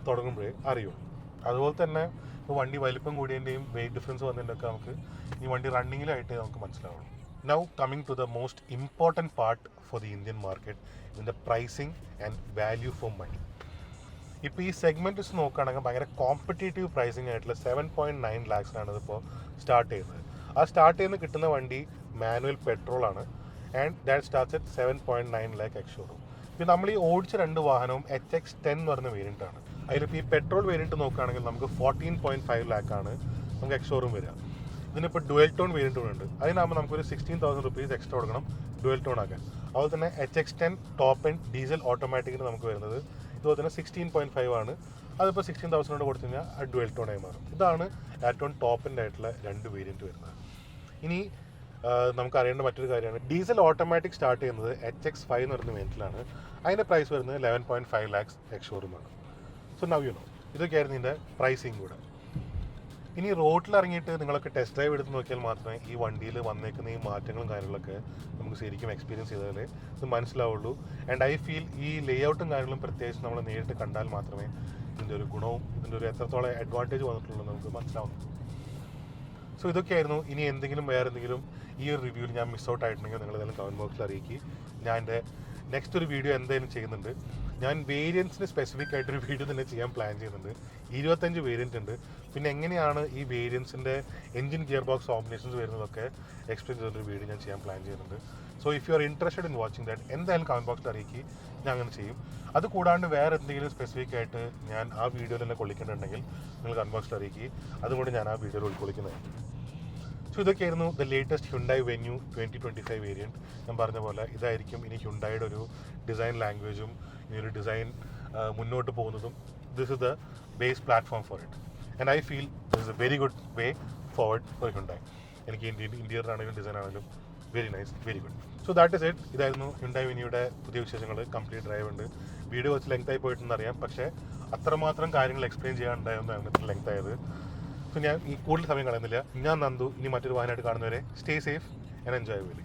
തുടങ്ങുമ്പോഴേ അറിയുള്ളൂ. അതുപോലെ തന്നെ ഇപ്പോൾ വണ്ടി വലിപ്പം കൂടിയതിൻ്റെയും വെയിറ്റ് ഡിഫറൻസ് വന്നതിൻ്റെയൊക്കെ നമുക്ക് ഈ വണ്ടി റണ്ണിങ്ങിലായിട്ട് നമുക്ക് മനസ്സിലാവുള്ളൂ. Now coming to the most important part for the Indian market, ഇതിൻ്റെ pricing and value for money. ഇപ്പോൾ ഈ സെഗ്മെൻറ്റ് വെച്ച് നോക്കുകയാണെങ്കിൽ ഭയങ്കര കോമ്പറ്റേറ്റീവ് പ്രൈസിങ് ആയിട്ടുള്ള 7.9 lakhs ഇതിപ്പോൾ സ്റ്റാർട്ട് ചെയ്യുന്നത്. ആ സ്റ്റാർട്ട് ചെയ്യുന്ന കിട്ടുന്ന വണ്ടി മാനുവൽ പെട്രോളാണ്. And that starts at 7.9 lakh ex showroom. പിന്നെ നമ്മൾ ഈ ഓടിച്ച 2 വാഹനവും HX10 എന്ന് പറയുന്ന വേരിയൻ്റാണ്. അതിലിപ്പോൾ ഈ പെട്രോൾ വേരിയൻറ്റ് നോക്കുകയാണെങ്കിൽ നമുക്ക് 14.5 lakh ആണ് നമുക്ക് എക്സ് ഷോറൂം വരിക. ഇതിനിപ്പോൾ ഡുവൽ ടോൺ വേരിയൻ്റ് കൂടെ ഉണ്ട്. അതിനാകുമ്പോൾ നമുക്കൊരു 16,000 rupees എക്സ്ട്രാ കൊടുക്കണം ഡുവൽ ടോൺ ആക്കാൻ. അതുപോലെ തന്നെ HX10 ടോപ്പ് എൻഡ് ഡീസൽ ഓട്ടോമാറ്റിക്കിന് നമുക്ക് വരുന്നത് ഇതുപോലെ തന്നെ 16.5 ആണ്. അതിപ്പോൾ 16,000 കൊടുത്തു കഴിഞ്ഞാൽ ആ ഡുവൽ ടോണായി മാറും. ഇതാണ് ഏറ്റവും ടോപ്പ് എൻഡ് ആയിട്ടുള്ള 2 വേരിയൻറ്റ് വരുന്നത്. ഇനി നമുക്ക് അറിയേണ്ട മറ്റൊരു കാര്യമാണ് ഡീസൽ ഓട്ടോമാറ്റിക് സ്റ്റാർട്ട് ചെയ്യുന്നത് HX5 എന്ന് പറയുന്ന വേരിയൻറ്റിലാണ്. അതിൻ്റെ പ്രൈസ് വരുന്നത് 11.5 lakhs എക്സ് ഷോറൂമാണ്. സോ നൗ യു നോ ഇതൊക്കെയായിരുന്നു ഇതിൻ്റെ പ്രൈസിങ് കൂടെ. ഇനി റോഡിൽ ഇറങ്ങിയിട്ട് നിങ്ങളൊക്കെ ടെസ്റ്റ് ഡ്രൈവ് എടുത്ത് നോക്കിയാൽ മാത്രമേ ഈ വണ്ടിയിൽ വന്നേക്കുന്ന ഈ മാറ്റങ്ങളും കാര്യങ്ങളൊക്കെ നമുക്ക് ശരിക്കും എക്സ്പീരിയൻസ് ചെയ്താലേ ഇത് മനസ്സിലാവുള്ളൂ. ആൻഡ് ഐ ഫീൽ ഈ ലേഔട്ടും കാര്യങ്ങളും പ്രത്യേകിച്ച് നമ്മൾ നേരിട്ട് കണ്ടാൽ മാത്രമേ ഇതിൻ്റെ ഒരു ഗുണവും ഇതിൻ്റെ ഒരു എത്രത്തോളം അഡ്വാൻറ്റേജ് വന്നിട്ടുള്ളൂ നമുക്ക് മനസ്സിലാവുന്നു. സോ ഇതൊക്കെയായിരുന്നു. ഇനി എന്തെങ്കിലും വേറെ എന്തെങ്കിലും ഈ ഒരു റിവ്യൂവിൽ ഞാൻ മിസ് ഔട്ട് ആയിട്ടുണ്ടെങ്കിൽ നിങ്ങൾ ഏതായാലും കമൻറ്റ് ബോക്സിൽ അറിയിക്കുക. ഞാൻ എൻ്റെ നെക്സ്റ്റ് ഒരു വീഡിയോ എന്തായാലും ചെയ്യുന്നുണ്ട്. ഞാൻ വേരിയൻസിന് സ്പെസിഫിക് ആയിട്ടൊരു വീഡിയോ തന്നെ ചെയ്യാൻ പ്ലാൻ ചെയ്യുന്നുണ്ട്. 25 വേരിയൻ്റ് ഉണ്ട്. പിന്നെ എങ്ങനെയാണ് ഈ വേരിയൻസിൻ്റെ എൻജിൻ ഗിയർ ബോക്സ് കോമ്പിനേഷൻസ് വരുന്നതൊക്കെ എക്സ്പ്ലെയിൻ ചെയ്തൊരു വീഡിയോ ഞാൻ ചെയ്യാൻ പ്ലാൻ ചെയ്യുന്നുണ്ട്. So if you are interested in watching that എന്തായാലും കമൻറ്റ് ബോക്സിൽ അറിയിക്കുക, ഞാൻ അങ്ങനെ ചെയ്യും. അത് കൂടാണ്ട് വേറെ എന്തെങ്കിലും സ്പെസിഫിക് ആയിട്ട് ഞാൻ ആ വീഡിയോയിൽ തന്നെ കൊള്ളിക്കേണ്ടതുണ്ടെങ്കിൽ നിങ്ങൾ കമൻറ്റ് ബോക്സിൽ അറിയിക്കുക, അതുകൊണ്ട് ഞാൻ ആ വീഡിയോയിൽ ഉൾക്കൊള്ളിക്കുന്നതായിരിക്കും. സോ ഇതൊക്കെയായിരുന്നു the latest Hyundai venue 2025 variant. ഞാൻ പറഞ്ഞ പോലെ ഇതായിരിക്കും ഇനി ഹ്യുണ്ടായുടെ ഒരു ഡിസൈൻ ലാംഗ്വേജും ഈ ഒരു ഡിസൈൻ മുന്നോട്ട് പോകുന്നതും. This is the base platform for it and I feel this is A very good way forward for Hyundai. എനിക്ക് ഇന്റീരിയർ ആണെങ്കിലും ഡിസൈൻ ആണെങ്കിലും very nice, very good. So that is it. ഇതായിരുന്നു Hyundai വെന്യൂയുടെ പുതിയ വിശേഷങ്ങൾ. Complete drive ഉണ്ട്. Video വെച്ച് length ആയി പോയിട്ടുണ്ടെന്ന് അറിയാം, പക്ഷേ അത്രമാത്രം കാര്യങ്ങൾ എക്സ്പ്ലെയിൻ ചെയ്യാനുണ്ടായതുകൊണ്ടാണ് ഇത്ര ലെങ്ത് ആയത്. സോ ഞാൻ ഈ കൂടുതൽ സമയം കളയുന്നില്ല. ഞാൻ നന്ദു. ഇനി മറ്റൊരു വാഹനമായിട്ട് കാണുന്നവരെ stay safe and enjoy very.